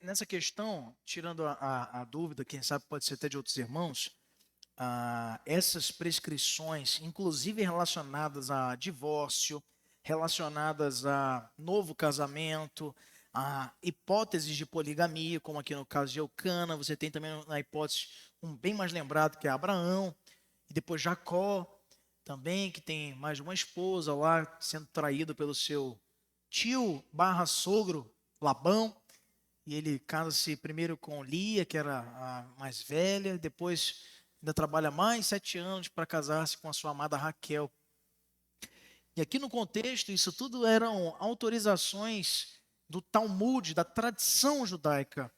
nessa questão, tirando a dúvida, quem sabe pode ser até de outros irmãos, essas prescrições, inclusive relacionadas a divórcio, relacionadas a novo casamento, a hipóteses de poligamia, como aqui no caso de Eucana, você tem também na hipótese um bem mais lembrado que é Abraão, e depois Jacó também, que tem mais de uma esposa lá, sendo traído pelo seu tio / sogro Labão, e ele casa-se primeiro com Lia, que era a mais velha, depois ainda trabalha mais 7 anos para casar-se com a sua amada Raquel. E aqui no contexto, isso tudo eram autorizações do Talmud, da tradição judaica,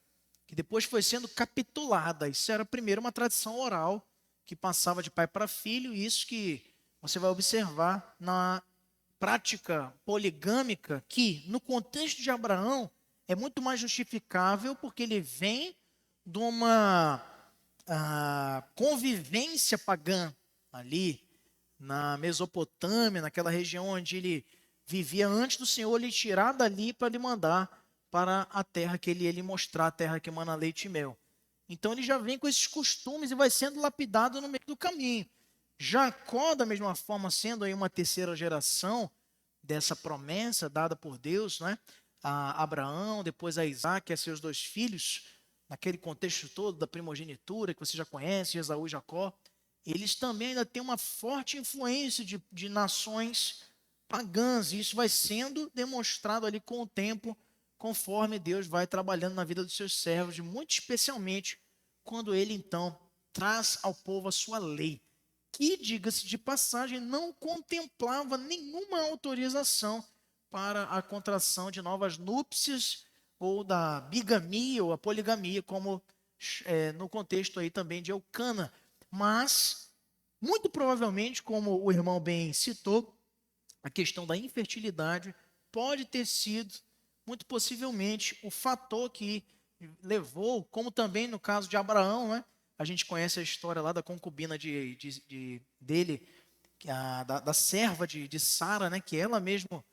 que depois foi sendo capitulada. Isso era primeiro uma tradição oral, que passava de pai para filho, e isso que você vai observar na prática poligâmica, que no contexto de Abraão é muito mais justificável, porque ele vem de uma convivência pagã ali na Mesopotâmia, naquela região onde ele vivia antes do Senhor lhe tirar dali para lhe mandar para a terra que ele ia lhe mostrar, a terra que emana leite e mel. Então ele já vem com esses costumes e vai sendo lapidado no meio do caminho. Jacó, da mesma forma, sendo aí uma terceira geração dessa promessa dada por Deus, né? A Abraão, depois a Isaac e a seus 2 filhos, naquele contexto todo da primogenitura que você já conhece, Esaú e Jacó, eles também ainda têm uma forte influência de nações pagãs, e isso vai sendo demonstrado ali com o tempo, conforme Deus vai trabalhando na vida dos seus servos, e muito especialmente quando ele então traz ao povo a sua lei, que, diga-se de passagem, não contemplava nenhuma autorização para a contração de novas núpcias ou da bigamia ou a poligamia, como no contexto aí também de Eucana. Mas, muito provavelmente, como o irmão bem citou, a questão da infertilidade pode ter sido, muito possivelmente, o fator que levou, como também no caso de Abraão, né? A gente conhece a história lá da concubina dele, da serva de Sara, né? Que ela mesma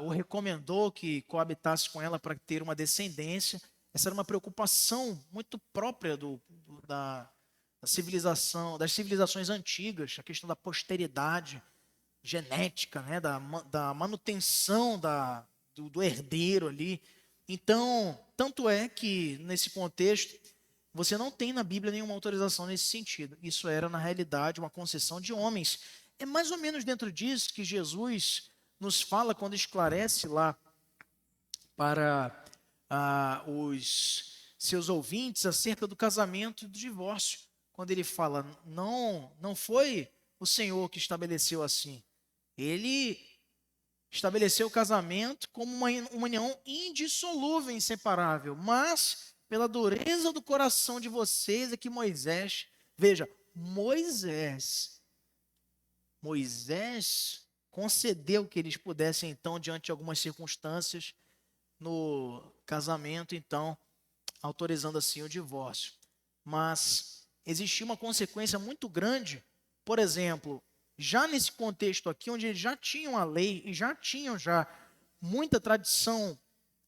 o recomendou que coabitasse com ela para ter uma descendência. Essa era uma preocupação muito própria da civilização, das civilizações antigas, a questão da posteridade genética, né? da manutenção do herdeiro ali. Então, tanto é que, nesse contexto, Você não tem na Bíblia nenhuma autorização nesse sentido. Isso era, na realidade, uma concessão de homens. É mais ou menos dentro disso que Jesus nos fala quando esclarece lá para os seus ouvintes acerca do casamento e do divórcio. Quando ele fala, não foi o Senhor que estabeleceu assim. Ele estabeleceu o casamento como uma união indissolúvel, inseparável. Mas, pela dureza do coração de vocês, é que Moisés, veja, Moisés concedeu que eles pudessem, então, diante de algumas circunstâncias, no casamento, então, autorizando assim o divórcio. Mas existia uma consequência muito grande, por exemplo, já nesse contexto aqui, onde eles já tinham a lei e já tinham já muita tradição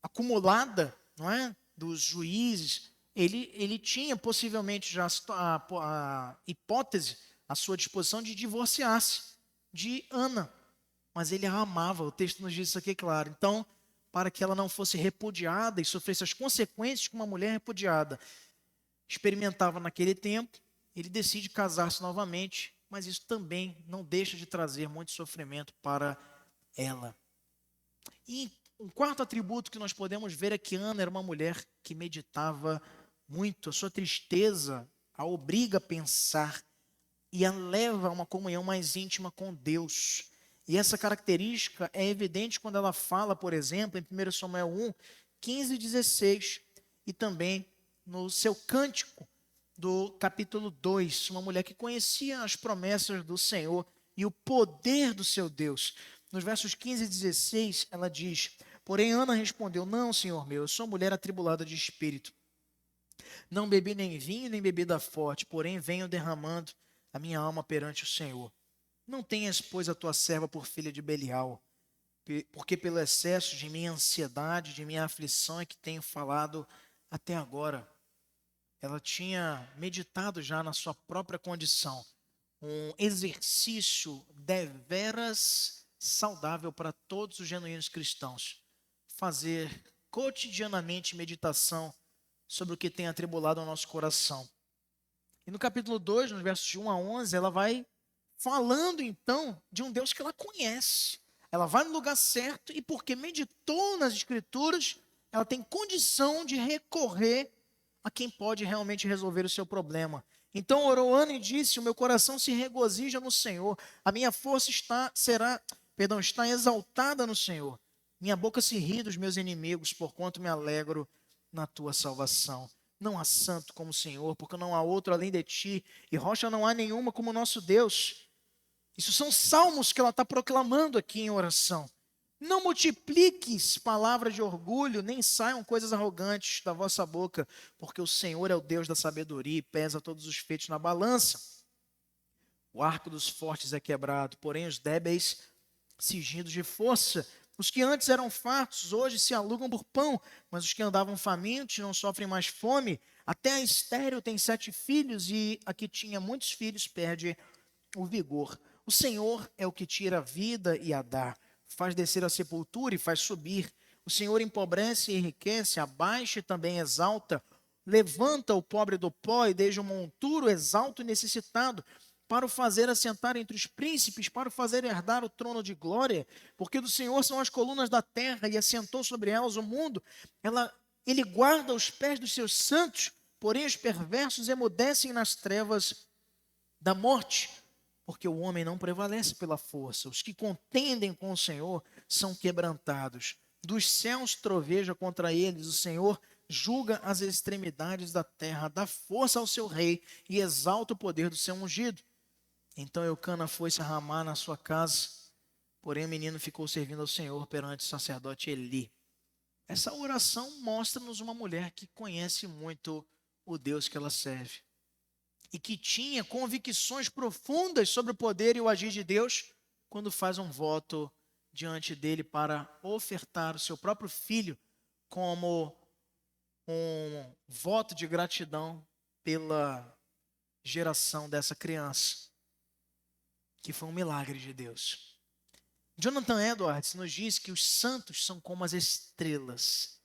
acumulada, não é, dos juízes, ele tinha possivelmente já a hipótese à sua disposição de divorciar-se de Ana, mas ele a amava, o texto nos diz isso aqui, claro. Então, para que ela não fosse repudiada e sofresse as consequências que uma mulher repudiada experimentava naquele tempo, ele decide casar-se novamente, mas isso também não deixa de trazer muito sofrimento para ela. E um quarto atributo que nós podemos ver é que Ana era uma mulher que meditava muito. A sua tristeza a obriga a pensar e a leva a uma comunhão mais íntima com Deus. E essa característica é evidente quando ela fala, por exemplo, em 1 Samuel 1, 15 e 16, e também no seu cântico do capítulo 2, uma mulher que conhecia as promessas do Senhor e o poder do seu Deus. Nos versos 15 e 16, ela diz: porém Ana respondeu, não, Senhor meu, eu sou mulher atribulada de espírito. Não bebi nem vinho, nem bebida forte, porém venho derramando a minha alma perante o Senhor. Não tenhas, pois, a tua serva por filha de Belial, porque pelo excesso de minha ansiedade, de minha aflição é que tenho falado até agora. Ela tinha meditado já na sua própria condição, um exercício deveras saudável para todos os genuínos cristãos. Fazer cotidianamente meditação sobre o que tem atribulado ao nosso coração. E no capítulo 2, nos versos de 1 a 11, ela vai falando então de um Deus que ela conhece. Ela vai no lugar certo e porque meditou nas Escrituras, ela tem condição de recorrer a quem pode realmente resolver o seu problema. Então orou Ana e disse: o meu coração se regozija no Senhor, a minha força está exaltada no Senhor. Minha boca se ri dos meus inimigos, porquanto me alegro na tua salvação. Não há santo como o Senhor, porque não há outro além de ti, e rocha não há nenhuma como o nosso Deus. Isso são salmos que ela está proclamando aqui em oração. Não multipliques palavras de orgulho, nem saiam coisas arrogantes da vossa boca, porque o Senhor é o Deus da sabedoria e pesa todos os feitos na balança. O arco dos fortes é quebrado, porém os débeis cingidos de força. Os que antes eram fartos, hoje se alugam por pão, mas os que andavam famintos não sofrem mais fome. Até a estéril tem 7 filhos, e a que tinha muitos filhos perde o vigor. O Senhor é o que tira a vida e a dá, faz descer a sepultura e faz subir. O Senhor empobrece e enriquece, abaixa e também exalta. Levanta o pobre do pó e desde o monturo exalta o necessitado, para o fazer assentar entre os príncipes, para o fazer herdar o trono de glória, porque do Senhor são as colunas da terra e assentou sobre elas o mundo. Ele guarda os pés dos seus santos, porém os perversos emudecem nas trevas da morte, porque o homem não prevalece pela força. Os que contendem com o Senhor são quebrantados. Dos céus troveja contra eles, o Senhor julga as extremidades da terra, dá força ao seu rei e exalta o poder do seu ungido. Então Eucana foi-se a Ramá na sua casa, porém o menino ficou servindo ao Senhor perante o sacerdote Eli. Essa oração mostra-nos uma mulher que conhece muito o Deus que ela serve e que tinha convicções profundas sobre o poder e o agir de Deus quando faz um voto diante dele para ofertar o seu próprio filho como um voto de gratidão pela geração dessa criança, que foi um milagre de Deus. Jonathan Edwards nos diz que os santos são como as estrelas.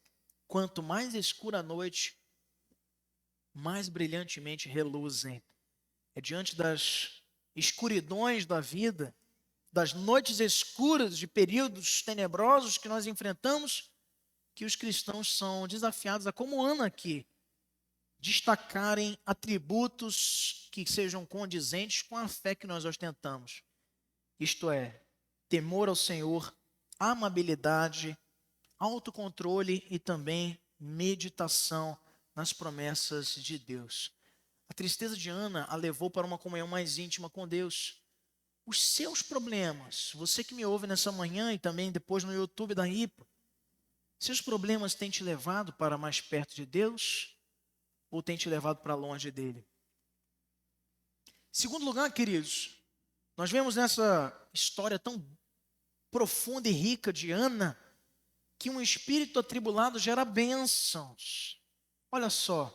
Quanto mais escura a noite, mais brilhantemente reluzem. É diante das escuridões da vida, das noites escuras, de períodos tenebrosos que nós enfrentamos, que os cristãos são desafiados a, como Ana aqui, destacarem atributos que sejam condizentes com a fé que nós ostentamos. Isto é, temor ao Senhor, amabilidade, autocontrole e também meditação nas promessas de Deus. A tristeza de Ana a levou para uma comunhão mais íntima com Deus. Os seus problemas, você que me ouve nessa manhã e também depois no YouTube da IPA, seus problemas têm te levado para mais perto de Deus ou têm te levado para longe dele? Segundo lugar, queridos, nós vemos nessa história tão profunda e rica de Ana que um espírito atribulado gera bênçãos. Olha só,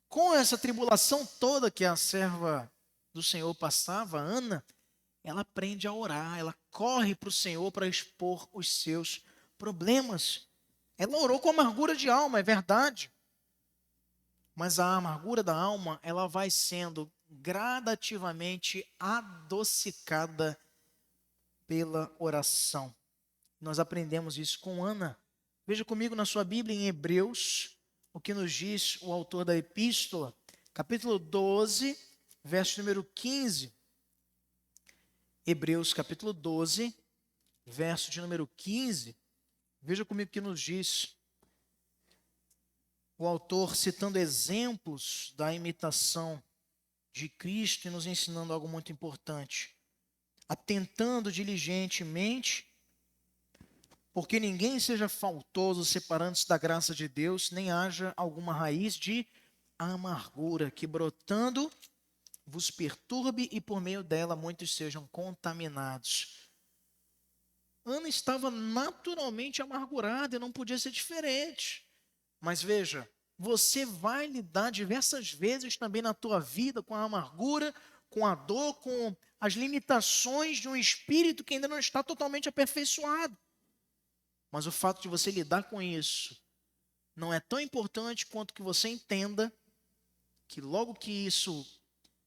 com essa tribulação toda que a serva do Senhor passava, Ana, ela aprende a orar, ela corre para o Senhor para expor os seus problemas. Ela orou com amargura de alma, é verdade. Mas a amargura da alma, ela vai sendo gradativamente adocicada pela oração. Nós aprendemos isso com Ana. Veja comigo na sua Bíblia em Hebreus, o que nos diz o autor da epístola, capítulo 12, verso número 15. Hebreus, capítulo 12, verso de número 15. Veja comigo o que nos diz o autor, citando exemplos da imitação de Cristo e nos ensinando algo muito importante. Atentando diligentemente, porque ninguém seja faltoso separando-se da graça de Deus, nem haja alguma raiz de amargura que brotando vos perturbe e por meio dela muitos sejam contaminados. Ana estava naturalmente amargurada e não podia ser diferente. Mas veja, você vai lidar diversas vezes também na tua vida com a amargura, com a dor, com as limitações de um espírito que ainda não está totalmente aperfeiçoado. Mas o fato de você lidar com isso não é tão importante quanto que você entenda que logo que isso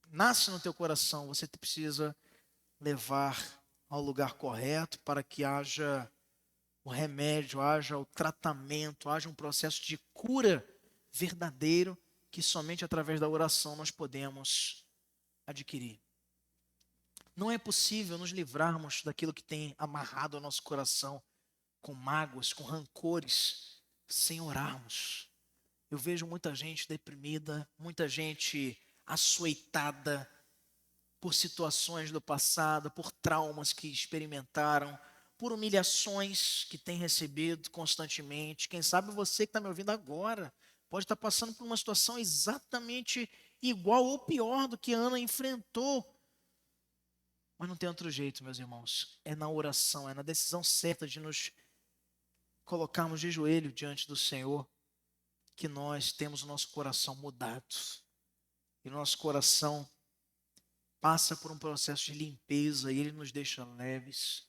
nasce no teu coração, você precisa levar ao lugar correto para que haja o remédio, haja o tratamento, haja um processo de cura verdadeiro que somente através da oração nós podemos adquirir. Não é possível nos livrarmos daquilo que tem amarrado o nosso coração com mágoas, com rancores, sem orarmos. Eu vejo muita gente deprimida, muita gente açoitada por situações do passado, por traumas que experimentaram, por humilhações que têm recebido constantemente. Quem sabe você que está me ouvindo agora pode estar passando por uma situação exatamente igual ou pior do que a Ana enfrentou. Mas não tem outro jeito, meus irmãos. É na oração, é na decisão certa de nos colocarmos de joelho diante do Senhor que nós temos o nosso coração mudado. E o nosso coração passa por um processo de limpeza e ele nos deixa leves,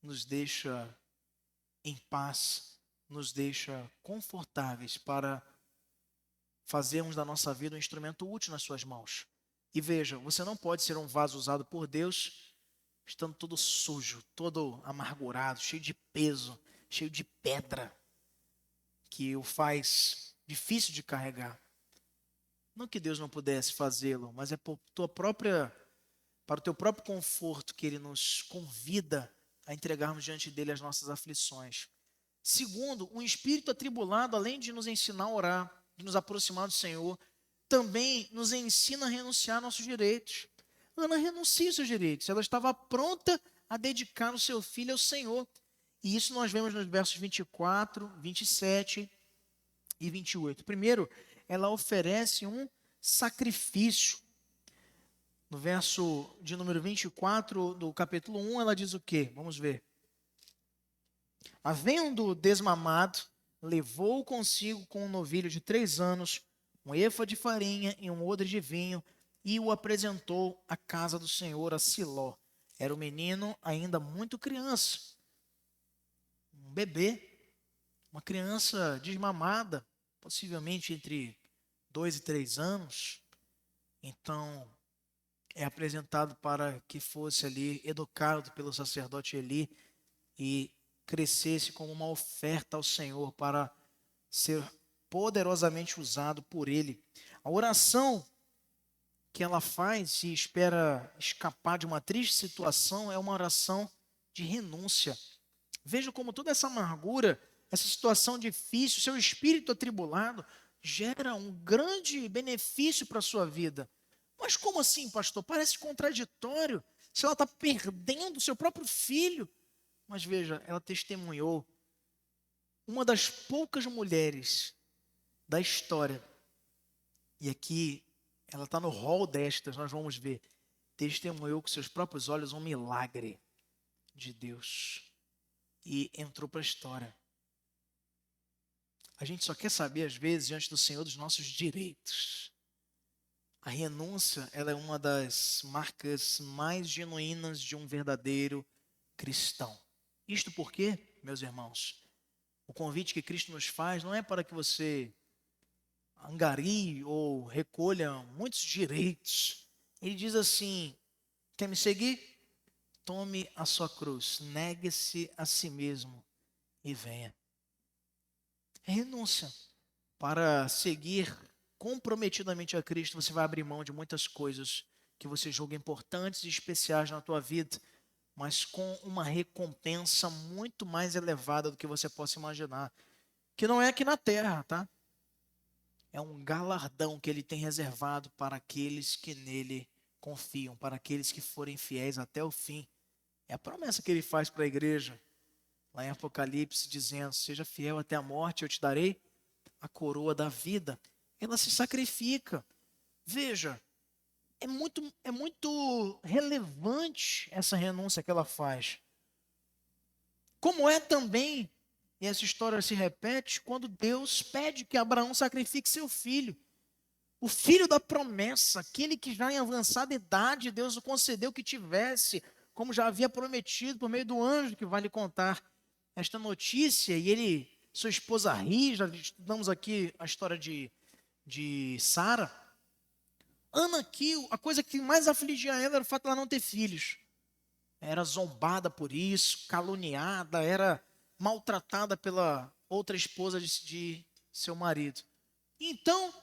nos deixa em paz, nos deixa confortáveis para fazermos da nossa vida um instrumento útil nas suas mãos. E veja, você não pode ser um vaso usado por Deus estando todo sujo, todo amargurado, cheio de peso, cheio de pedra, que o faz difícil de carregar. Não que Deus não pudesse fazê-lo, mas é para o teu próprio conforto que Ele nos convida a entregarmos diante dele as nossas aflições. Segundo, um espírito atribulado, além de nos ensinar a orar, de nos aproximar do Senhor, também nos ensina a renunciar a nossos direitos. Ana renuncia aos seus direitos, ela estava pronta a dedicar o seu filho ao Senhor. E isso nós vemos nos versos 24, 27 e 28. Primeiro, ela oferece um sacrifício. No verso de número 24 do capítulo 1, ela diz o quê? Vamos ver. Havendo desmamado, levou consigo com um novilho de 3 anos, um efa de farinha e um odre de vinho, e o apresentou à casa do Senhor, a Siló. Era um menino ainda muito criança, um bebê, uma criança desmamada, possivelmente entre 2 e 3 anos, então é apresentado para que fosse ali educado pelo sacerdote Eli e crescesse como uma oferta ao Senhor para ser poderosamente usado por Ele. A oração que ela faz e espera escapar de uma triste situação é uma oração de renúncia. Veja como toda essa amargura, essa situação difícil, seu espírito atribulado, gera um grande benefício para a sua vida. Mas como assim, pastor? Parece contraditório. Se ela está perdendo seu próprio filho. Mas veja, ela testemunhou uma das poucas mulheres da história. E aqui, ela está no rol destas, nós vamos ver. Testemunhou com seus próprios olhos um milagre de Deus. E entrou para a história. A gente só quer saber, às vezes, diante do Senhor, dos nossos direitos. A renúncia, ela é uma das marcas mais genuínas de um verdadeiro cristão. Isto porque, meus irmãos, o convite que Cristo nos faz não é para que você angarie ou recolha muitos direitos. Ele diz assim: quer me seguir? Tome a sua cruz, negue-se a si mesmo e venha. É renúncia. Para seguir comprometidamente a Cristo, você vai abrir mão de muitas coisas que você julga importantes e especiais na tua vida, mas com uma recompensa muito mais elevada do que você possa imaginar. Que não é aqui na terra, tá? É um galardão que Ele tem reservado para aqueles que nele confiam, para aqueles que forem fiéis até o fim. É a promessa que Ele faz para a igreja, lá em Apocalipse, dizendo: seja fiel até a morte, eu te darei a coroa da vida. Ela se sacrifica. Veja, é muito relevante essa renúncia que ela faz. Como é também, e essa história se repete, quando Deus pede que Abraão sacrifique seu filho. O filho da promessa, aquele que já em avançada idade, Deus o concedeu que tivesse, como já havia prometido por meio do anjo que vai lhe contar esta notícia. E ele, sua esposa ri, já estudamos aqui a história de Sara. Ana aqui, a coisa que mais afligia ela era o fato de ela não ter filhos. Era zombada por isso, caluniada, era maltratada pela outra esposa de seu marido. Então,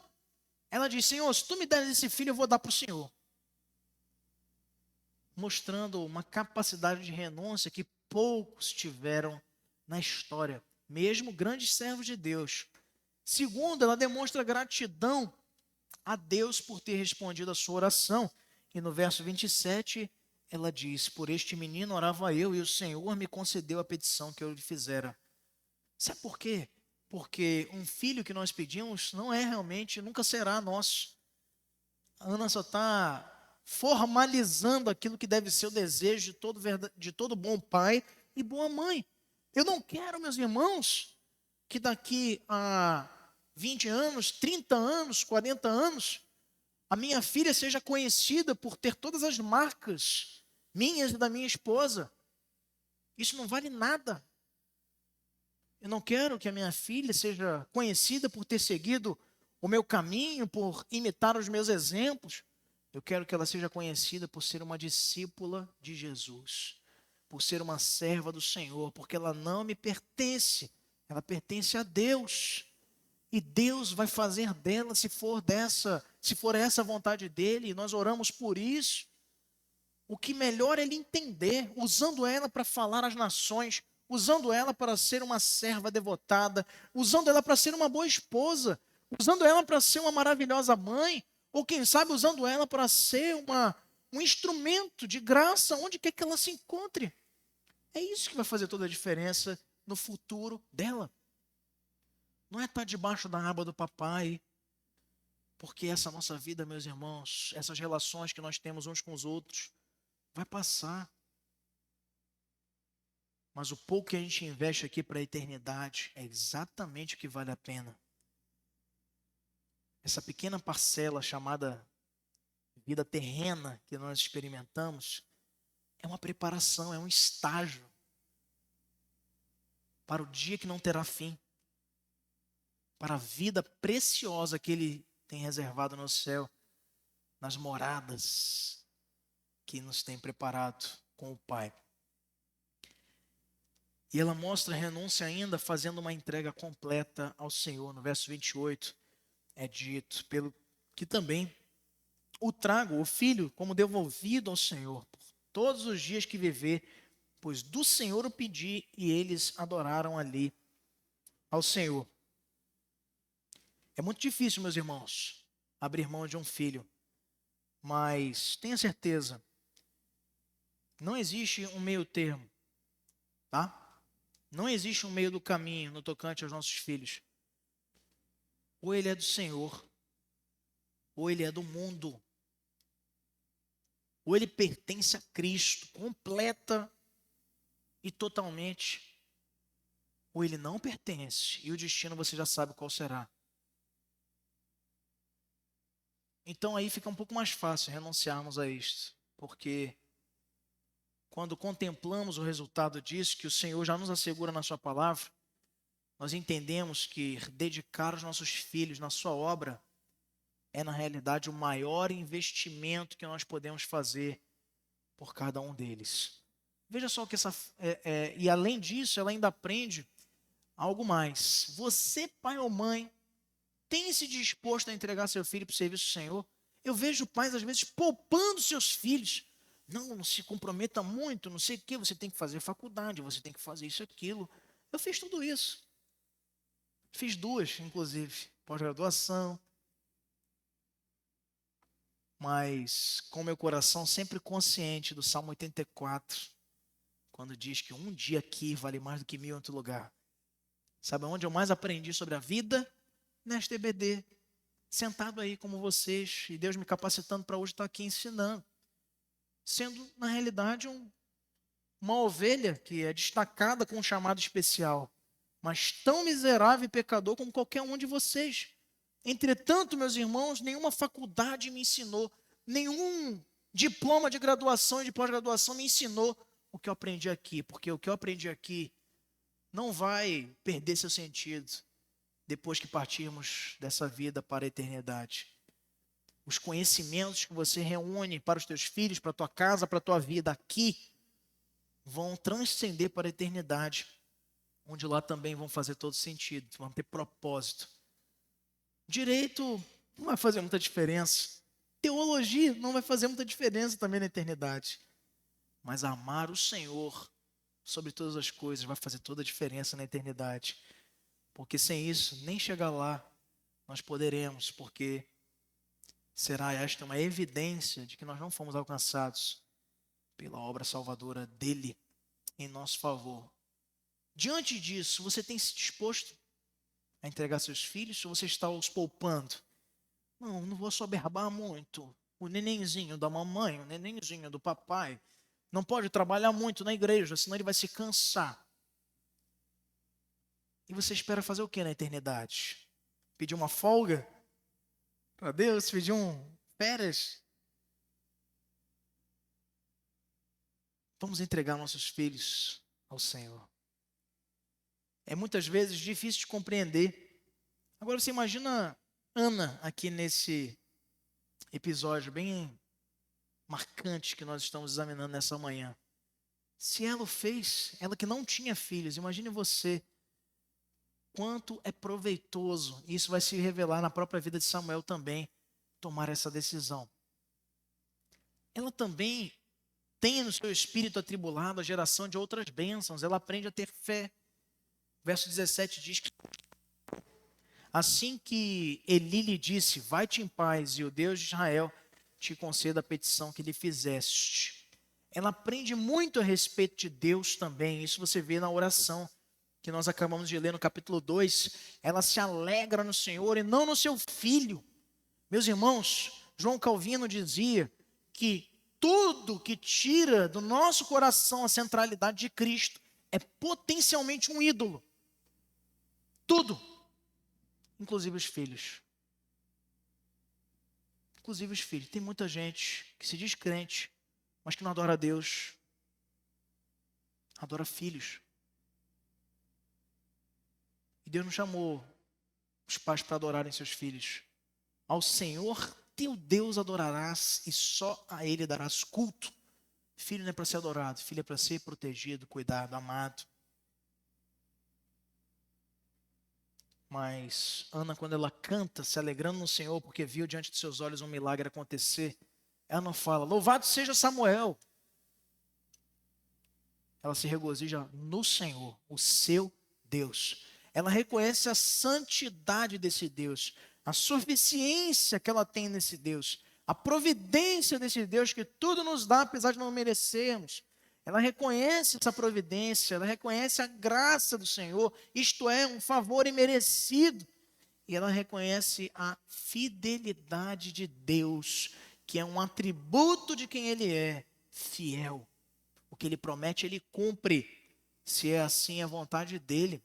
ela diz: Senhor, se tu me deres esse filho, eu vou dar para o Senhor. Mostrando uma capacidade de renúncia que poucos tiveram na história, mesmo grandes servos de Deus. Segundo, ela demonstra gratidão a Deus por ter respondido a sua oração. E no verso 27, ela diz: por este menino orava eu, e o Senhor me concedeu a petição que eu lhe fizera. Sabe por quê? Porque um filho que nós pedimos não é realmente, nunca será nosso. A Ana só está formalizando aquilo que deve ser o desejo de todo bom pai e boa mãe. Eu não quero, meus irmãos, que daqui a 20 anos, 30 anos, 40 anos, a minha filha seja conhecida por ter todas as marcas minhas e da minha esposa. Isso não vale nada. Eu não quero que a minha filha seja conhecida por ter seguido o meu caminho, por imitar os meus exemplos. Eu quero que ela seja conhecida por ser uma discípula de Jesus, por ser uma serva do Senhor, porque ela não me pertence, ela pertence a Deus. E Deus vai fazer dela, se for essa a vontade dele, e nós oramos por isso. O que melhor é ele entender, usando ela para falar às nações, usando ela para ser uma serva devotada, usando ela para ser uma boa esposa, usando ela para ser uma maravilhosa mãe, ou quem sabe usando ela para ser um instrumento de graça onde quer que ela se encontre. É isso que vai fazer toda a diferença no futuro dela. Não é estar debaixo da aba do papai, porque essa nossa vida, meus irmãos, essas relações que nós temos uns com os outros, vai passar. Mas o pouco que a gente investe aqui para a eternidade é exatamente o que vale a pena. Essa pequena parcela chamada vida terrena que nós experimentamos é uma preparação, é um estágio para o dia que não terá fim, para a vida preciosa que Ele tem reservado no céu, nas moradas que nos tem preparado com o Pai. E ela mostra a renúncia ainda fazendo uma entrega completa ao Senhor. No verso 28 é dito, pelo que também o trago, o filho, como devolvido ao Senhor, por todos os dias que viver, pois do Senhor o pedi, e eles adoraram ali ao Senhor. É muito difícil, meus irmãos, abrir mão de um filho, mas tenha certeza, não existe um meio termo, tá? Não existe um meio do caminho no tocante aos nossos filhos. Ou ele é do Senhor, ou ele é do mundo. Ou ele pertence a Cristo, completa e totalmente. Ou ele não pertence, e o destino você já sabe qual será. Então aí fica um pouco mais fácil renunciarmos a isto, porque quando contemplamos o resultado disso, que o Senhor já nos assegura na sua palavra, nós entendemos que dedicar os nossos filhos na sua obra é, na realidade, o maior investimento que nós podemos fazer por cada um deles. Veja só que e além disso, ela ainda aprende algo mais. Você, pai ou mãe, tem se disposto a entregar seu filho para o serviço do Senhor? Eu vejo pais, às vezes, poupando seus filhos. Não se comprometa muito, não sei o que, você tem que fazer faculdade, você tem que fazer isso e aquilo. Eu fiz tudo isso. Fiz duas, inclusive, pós-graduação. Mas com meu coração sempre consciente do Salmo 84, quando diz que um dia aqui vale mais do que 1000 em outro lugar. Sabe onde eu mais aprendi sobre a vida? Nesta EBD. Sentado aí como vocês, e Deus me capacitando para hoje estar aqui ensinando. Sendo, na realidade, uma ovelha que é destacada com um chamado especial, mas tão miserável e pecador como qualquer um de vocês. Entretanto, meus irmãos, nenhuma faculdade me ensinou, nenhum diploma de graduação e de pós-graduação me ensinou o que eu aprendi aqui, porque o que eu aprendi aqui não vai perder seu sentido depois que partirmos dessa vida para a eternidade. Os conhecimentos que você reúne para os teus filhos, para a tua casa, para a tua vida aqui, vão transcender para a eternidade, onde lá também vão fazer todo sentido, vão ter propósito. Direito não vai fazer muita diferença. Teologia não vai fazer muita diferença também na eternidade. Mas amar o Senhor sobre todas as coisas vai fazer toda a diferença na eternidade. Porque sem isso, nem chegar lá nós poderemos, porque será esta uma evidência de que nós não fomos alcançados pela obra salvadora dele em nosso favor. Diante disso, você tem se disposto a entregar seus filhos ou você está os poupando? Não vou soberbar muito. O nenenzinho da mamãe, o nenenzinho do papai, não pode trabalhar muito na igreja, senão ele vai se cansar. E você espera fazer o que na eternidade? Pedir uma folga para Deus? Pedir férias? Vamos entregar nossos filhos ao Senhor. É muitas vezes difícil de compreender. Agora você imagina Ana aqui nesse episódio bem marcante que nós estamos examinando nessa manhã. Se ela o fez, ela que não tinha filhos, imagine você, quanto é proveitoso, e isso vai se revelar na própria vida de Samuel também, tomar essa decisão. Ela também tem no seu espírito atribulado a geração de outras bênçãos, ela aprende a ter fé. Verso 17 diz que assim que Eli lhe disse, vai-te em paz, e o Deus de Israel te conceda a petição que lhe fizeste. Ela aprende muito a respeito de Deus também, isso você vê na oração que nós acabamos de ler no capítulo 2, ela se alegra no Senhor e não no seu filho. Meus irmãos, João Calvino dizia que tudo que tira do nosso coração a centralidade de Cristo é potencialmente um ídolo. Tudo. Inclusive os filhos. Inclusive os filhos. Tem muita gente que se diz crente, mas que não adora a Deus. Adora filhos. E Deus não chamou os pais para adorarem seus filhos. Ao Senhor teu Deus adorarás e só a Ele darás culto. Filho não é para ser adorado, filho é para ser protegido, cuidado, amado. Mas Ana, quando ela canta, se alegrando no Senhor, porque viu diante de seus olhos um milagre acontecer, ela não fala, louvado seja Samuel. Ela se regozija no Senhor, o seu Deus. Ela reconhece a santidade desse Deus, a suficiência que ela tem nesse Deus, a providência desse Deus que tudo nos dá, apesar de não merecermos. Ela reconhece essa providência, ela reconhece a graça do Senhor, isto é, um favor imerecido. E ela reconhece a fidelidade de Deus, que é um atributo de quem Ele é, fiel. O que Ele promete, Ele cumpre, se é assim a vontade dEle.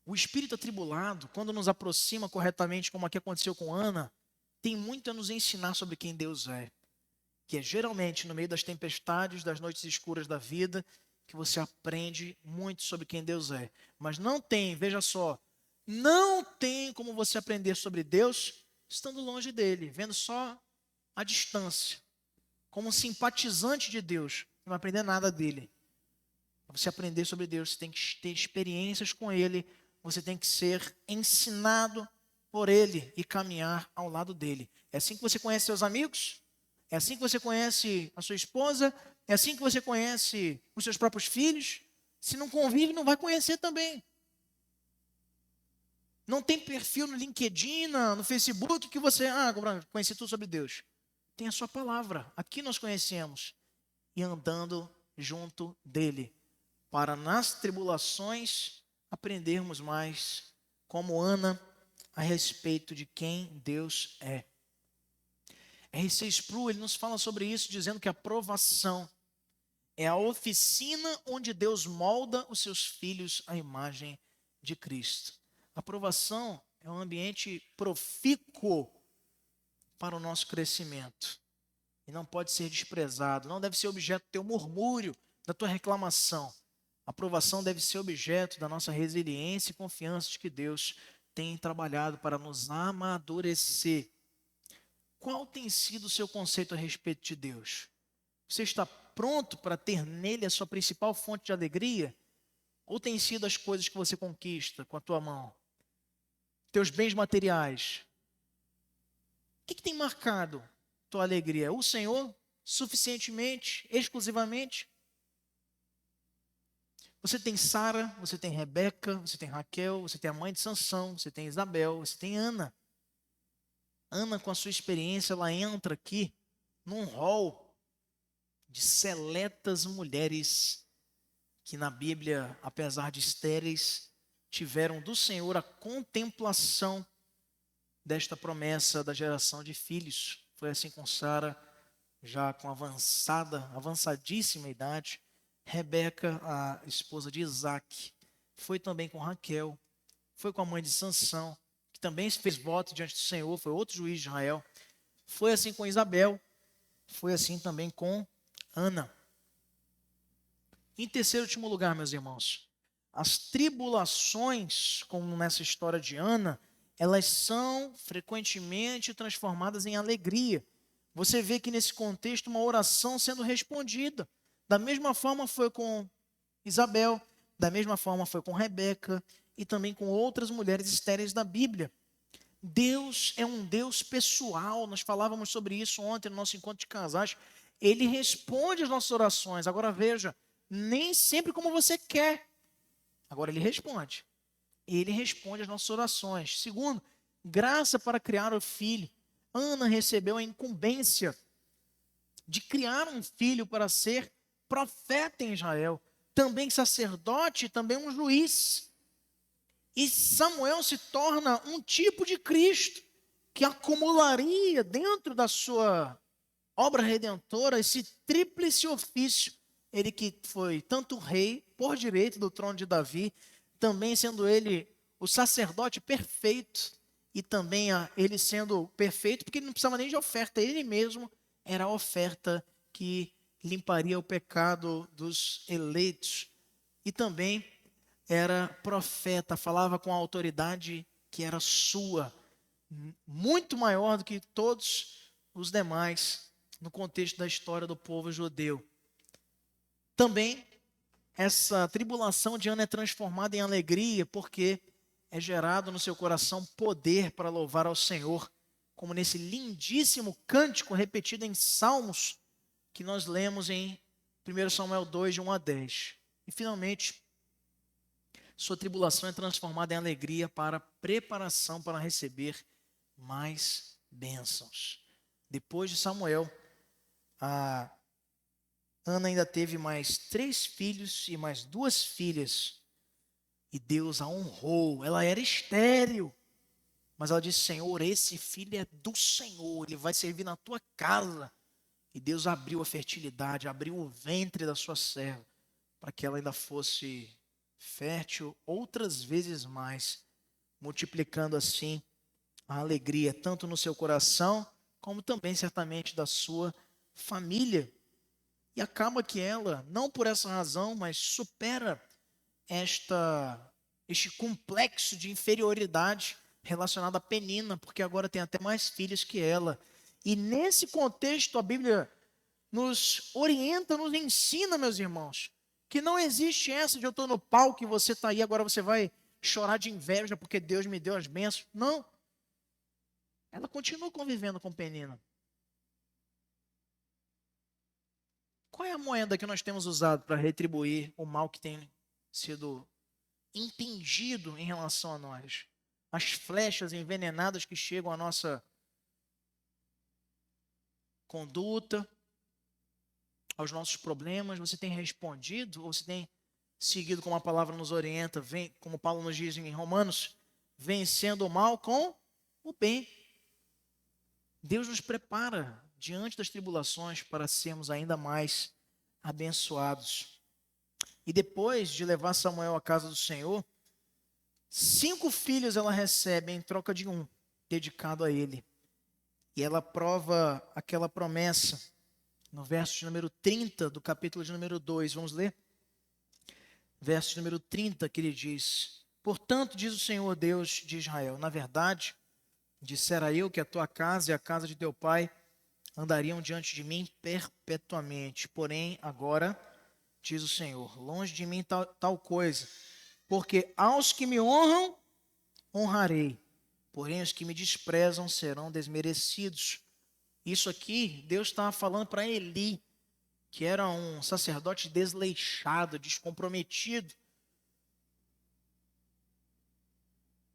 O espírito atribulado, quando nos aproxima corretamente, como aqui aconteceu com Ana, tem muito a nos ensinar sobre quem Deus é. Que é geralmente no meio das tempestades, das noites escuras da vida, que você aprende muito sobre quem Deus é. Mas não tem, veja só, não tem como você aprender sobre Deus estando longe dele, vendo só a distância. Como um simpatizante de Deus, não vai aprender nada dele. Para você aprender sobre Deus, você tem que ter experiências com Ele, você tem que ser ensinado por Ele e caminhar ao lado dele. É assim que você conhece seus amigos? É assim que você conhece a sua esposa? É assim que você conhece os seus próprios filhos? Se não convive, não vai conhecer também. Não tem perfil no LinkedIn, no Facebook, que você, conheci tudo sobre Deus. Tem a sua palavra. Aqui nós conhecemos. E andando junto dele. Para nas tribulações aprendermos mais, como Ana, a respeito de quem Deus é. R.C. Sproul, ele nos fala sobre isso, dizendo que a provação é a oficina onde Deus molda os seus filhos à imagem de Cristo. A provação é um ambiente profícuo para o nosso crescimento. E não pode ser desprezado, não deve ser objeto do teu murmúrio, da tua reclamação. A provação deve ser objeto da nossa resiliência e confiança de que Deus tem trabalhado para nos amadurecer. Qual tem sido o seu conceito a respeito de Deus? Você está pronto para ter nele a sua principal fonte de alegria? Ou tem sido as coisas que você conquista com a tua mão? Teus bens materiais? O que tem marcado tua alegria? O Senhor? Suficientemente? Exclusivamente? Você tem Sara, você tem Rebeca, você tem Raquel, você tem a mãe de Sansão, você tem Isabel, você tem Ana. Ana, com a sua experiência, ela entra aqui num rol de seletas mulheres que na Bíblia, apesar de estéreis, tiveram do Senhor a contemplação desta promessa da geração de filhos. Foi assim com Sara, já com avançadíssima idade. Rebeca, a esposa de Isaac, foi também com Raquel, foi com a mãe de Sansão, que também fez voto diante do Senhor, foi outro juiz de Israel. Foi assim com Isabel, foi assim também com Ana. Em terceiro e último lugar, meus irmãos, as tribulações, como nessa história de Ana, elas são frequentemente transformadas em alegria. Você vê que nesse contexto uma oração sendo respondida. Da mesma forma foi com Isabel, da mesma forma foi com Rebeca e também com outras mulheres estéreis da Bíblia. Deus é um Deus pessoal, nós falávamos sobre isso ontem no nosso encontro de casais. Ele responde às nossas orações. Agora veja, nem sempre como você quer. Agora ele responde. Ele responde às nossas orações. Segundo, graça para criar o filho. Ana recebeu a incumbência de criar um filho para ser profeta em Israel, também sacerdote, também um juiz. E Samuel se torna um tipo de Cristo, que acumularia dentro da sua obra redentora esse tríplice ofício. Ele que foi tanto rei, por direito do trono de Davi, também sendo ele o sacerdote perfeito, e também ele sendo perfeito, porque ele não precisava nem de oferta, ele mesmo era a oferta que limparia o pecado dos eleitos. E também era profeta, falava com a autoridade que era sua. muito maior do que todos os demais no contexto da história do povo judeu. Também essa tribulação de Ana é transformada em alegria porque é gerado no seu coração poder para louvar ao Senhor, como nesse lindíssimo cântico repetido em Salmos que nós lemos em 1 Samuel 2, de 1 a 10. E finalmente, sua tribulação é transformada em alegria para preparação para receber mais bênçãos. Depois de Samuel, a Ana ainda teve mais 3 filhos e mais 2 filhas. E Deus a honrou. Ela era estéril. Mas ela disse: Senhor, esse filho é do Senhor. Ele vai servir na tua casa. E Deus abriu a fertilidade, abriu o ventre da sua serva, para que ela ainda fosse fértil outras vezes mais, multiplicando assim a alegria, tanto no seu coração, como também certamente da sua família. E acaba que ela, não por essa razão, mas supera este complexo de inferioridade relacionado a Penina, porque agora tem até mais filhos que ela. E nesse contexto a Bíblia nos orienta, nos ensina, meus irmãos, que não existe essa de eu estou no palco e você está aí, agora você vai chorar de inveja porque Deus me deu as bênçãos. Não. Ela continua convivendo com Penina. Qual é a moeda que nós temos usado para retribuir o mal que tem sido impingido em relação a nós? As flechas envenenadas que chegam à nossa conduta, aos nossos problemas, você tem respondido ou você tem seguido como a palavra nos orienta, como Paulo nos diz em Romanos, vencendo o mal com o bem. Deus nos prepara diante das tribulações para sermos ainda mais abençoados. E depois de levar Samuel à casa do Senhor, 5 filhos ela recebe em troca de um, dedicado a ele. E ela prova aquela promessa no verso de número 30 do capítulo de número 2. Vamos ler? Verso de número 30, que ele diz: Portanto, diz o Senhor Deus de Israel, na verdade, dissera eu que a tua casa e a casa de teu pai andariam diante de mim perpetuamente. Porém, agora, diz o Senhor, longe de mim tal coisa, porque aos que me honram, honrarei, porém os que me desprezam serão desmerecidos. Isso aqui, Deus estava falando para Eli, que era um sacerdote desleixado, descomprometido.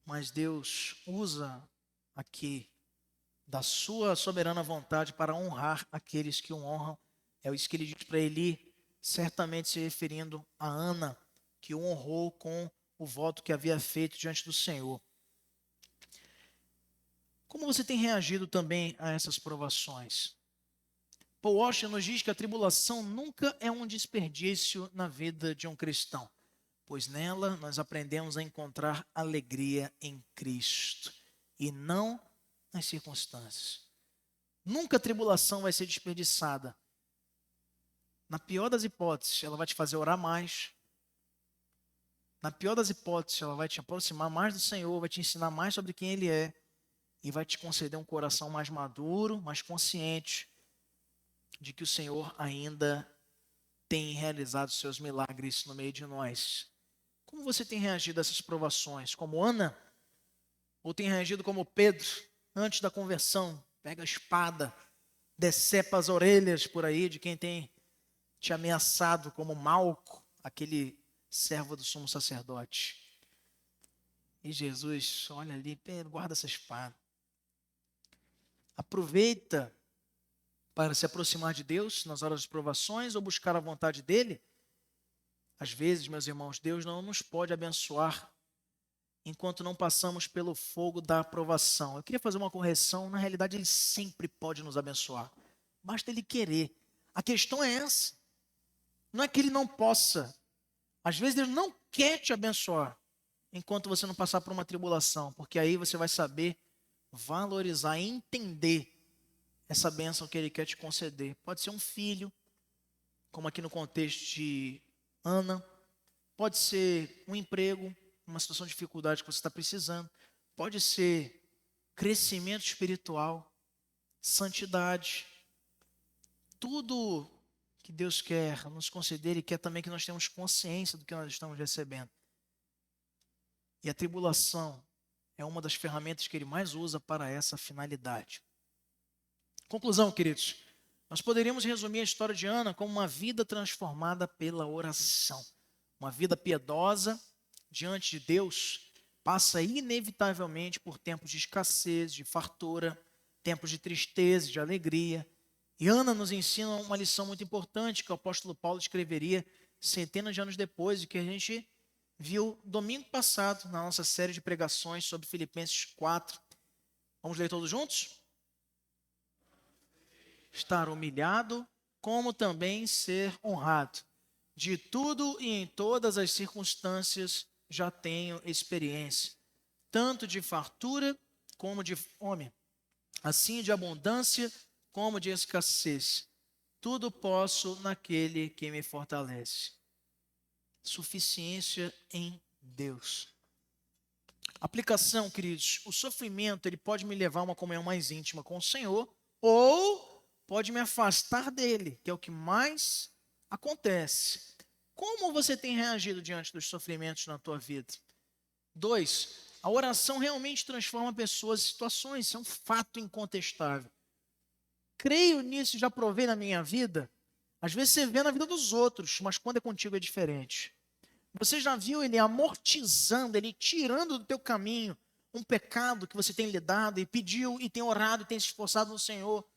Mas Deus usa aqui da sua soberana vontade para honrar aqueles que o honram. É isso que ele diz para Eli, certamente se referindo a Ana, que o honrou com o voto que havia feito diante do Senhor. Como você tem reagido também a essas provações? Paul Washer nos diz que a tribulação nunca é um desperdício na vida de um cristão, pois nela nós aprendemos a encontrar alegria em Cristo e não nas circunstâncias. Nunca a tribulação vai ser desperdiçada. Na pior das hipóteses, ela vai te fazer orar mais. Na pior das hipóteses, ela vai te aproximar mais do Senhor, vai te ensinar mais sobre quem Ele é e vai te conceder um coração mais maduro, mais consciente de que o Senhor ainda tem realizado seus milagres no meio de nós. Como você tem reagido a essas provações? Como Ana? Ou tem reagido como Pedro, antes da conversão? Pega a espada, decepa as orelhas por aí de quem tem te ameaçado, como Malco, aquele servo do sumo sacerdote. E Jesus, olha ali, Pedro, guarda essa espada. Aproveita para se aproximar de Deus nas horas de provações ou buscar a vontade dEle. Às vezes, meus irmãos, Deus não nos pode abençoar enquanto não passamos pelo fogo da aprovação. Eu queria fazer uma correção, na realidade Ele sempre pode nos abençoar, basta Ele querer. A questão é essa, não é que Ele não possa. Às vezes Deus não quer te abençoar enquanto você não passar por uma tribulação, porque aí você vai saber valorizar e entender essa bênção que Ele quer te conceder. Pode ser um filho, como aqui no contexto de Ana. Pode ser um emprego, uma situação de dificuldade que você está precisando. Pode ser crescimento espiritual, santidade. Tudo que Deus quer nos conceder e quer também que nós tenhamos consciência do que nós estamos recebendo. E a tribulação é uma das ferramentas que Ele mais usa para essa finalidade. Conclusão, queridos. Nós poderíamos resumir a história de Ana como uma vida transformada pela oração. Uma vida piedosa diante de Deus passa inevitavelmente por tempos de escassez, de fartura, tempos de tristeza, de alegria. E Ana nos ensina uma lição muito importante que o apóstolo Paulo escreveria centenas de anos depois e que a gente viu domingo passado na nossa série de pregações sobre Filipenses 4. Vamos ler todos juntos? Estar humilhado, como também ser honrado. De tudo e em todas as circunstâncias já tenho experiência, tanto de fartura como de fome, assim de abundância como de escassez. Tudo posso naquele que me fortalece. Suficiência em Deus. Aplicação, queridos, o sofrimento ele pode me levar a uma comunhão mais íntima com o Senhor ou pode me afastar dele, que é o que mais acontece. Como você tem reagido diante dos sofrimentos na tua vida? 2, a oração realmente transforma pessoas e situações, isso é um fato incontestável. Creio nisso, já provei na minha vida. Às vezes você vê na vida dos outros, mas quando é contigo é diferente. Você já viu ele amortizando, ele tirando do teu caminho um pecado que você tem lidado e pediu e tem orado e tem se esforçado no Senhor.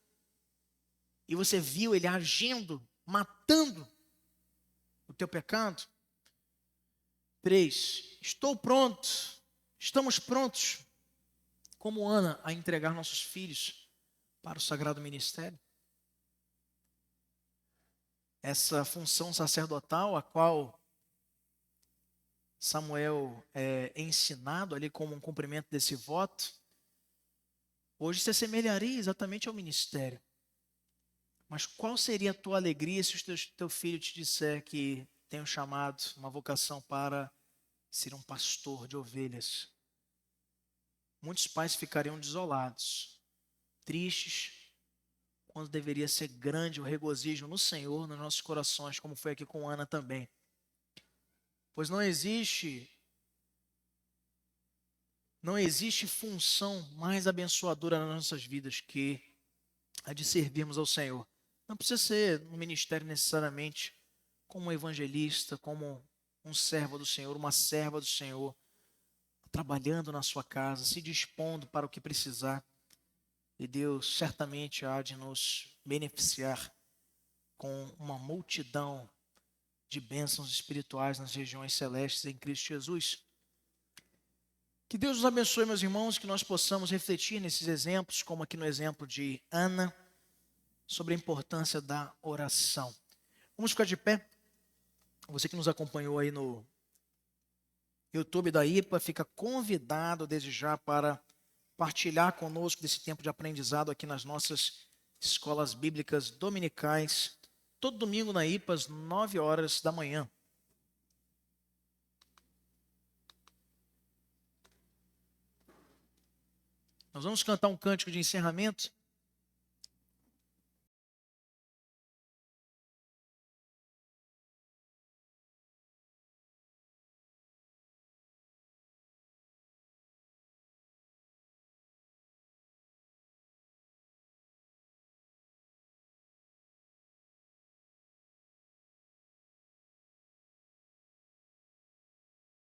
E você viu ele agindo, matando o teu pecado? 3, estou pronto, estamos prontos, como Ana, a entregar nossos filhos para o sagrado ministério. Essa função sacerdotal, a qual Samuel é ensinado ali como um cumprimento desse voto, hoje se assemelharia exatamente ao ministério. Mas qual seria a tua alegria se o teu filho te disser que tem um chamado, uma vocação para ser um pastor de ovelhas? Muitos pais ficariam desolados, tristes, quando deveria ser grande o regozijo no Senhor, nos nossos corações, como foi aqui com Ana também. Pois não existe função mais abençoadora nas nossas vidas que a de servirmos ao Senhor. Não precisa ser no ministério necessariamente como um evangelista, como um servo do Senhor, uma serva do Senhor, trabalhando na sua casa, se dispondo para o que precisar. E Deus certamente há de nos beneficiar com uma multidão de bênçãos espirituais nas regiões celestes em Cristo Jesus. Que Deus nos abençoe, meus irmãos, que nós possamos refletir nesses exemplos, como aqui no exemplo de Ana, sobre a importância da oração. Vamos ficar de pé. Você que nos acompanhou aí no YouTube da IPA, fica convidado desde já para partilhar conosco desse tempo de aprendizado aqui nas nossas escolas bíblicas dominicais, todo domingo na IPA, às 9 horas da manhã. Nós vamos cantar um cântico de encerramento.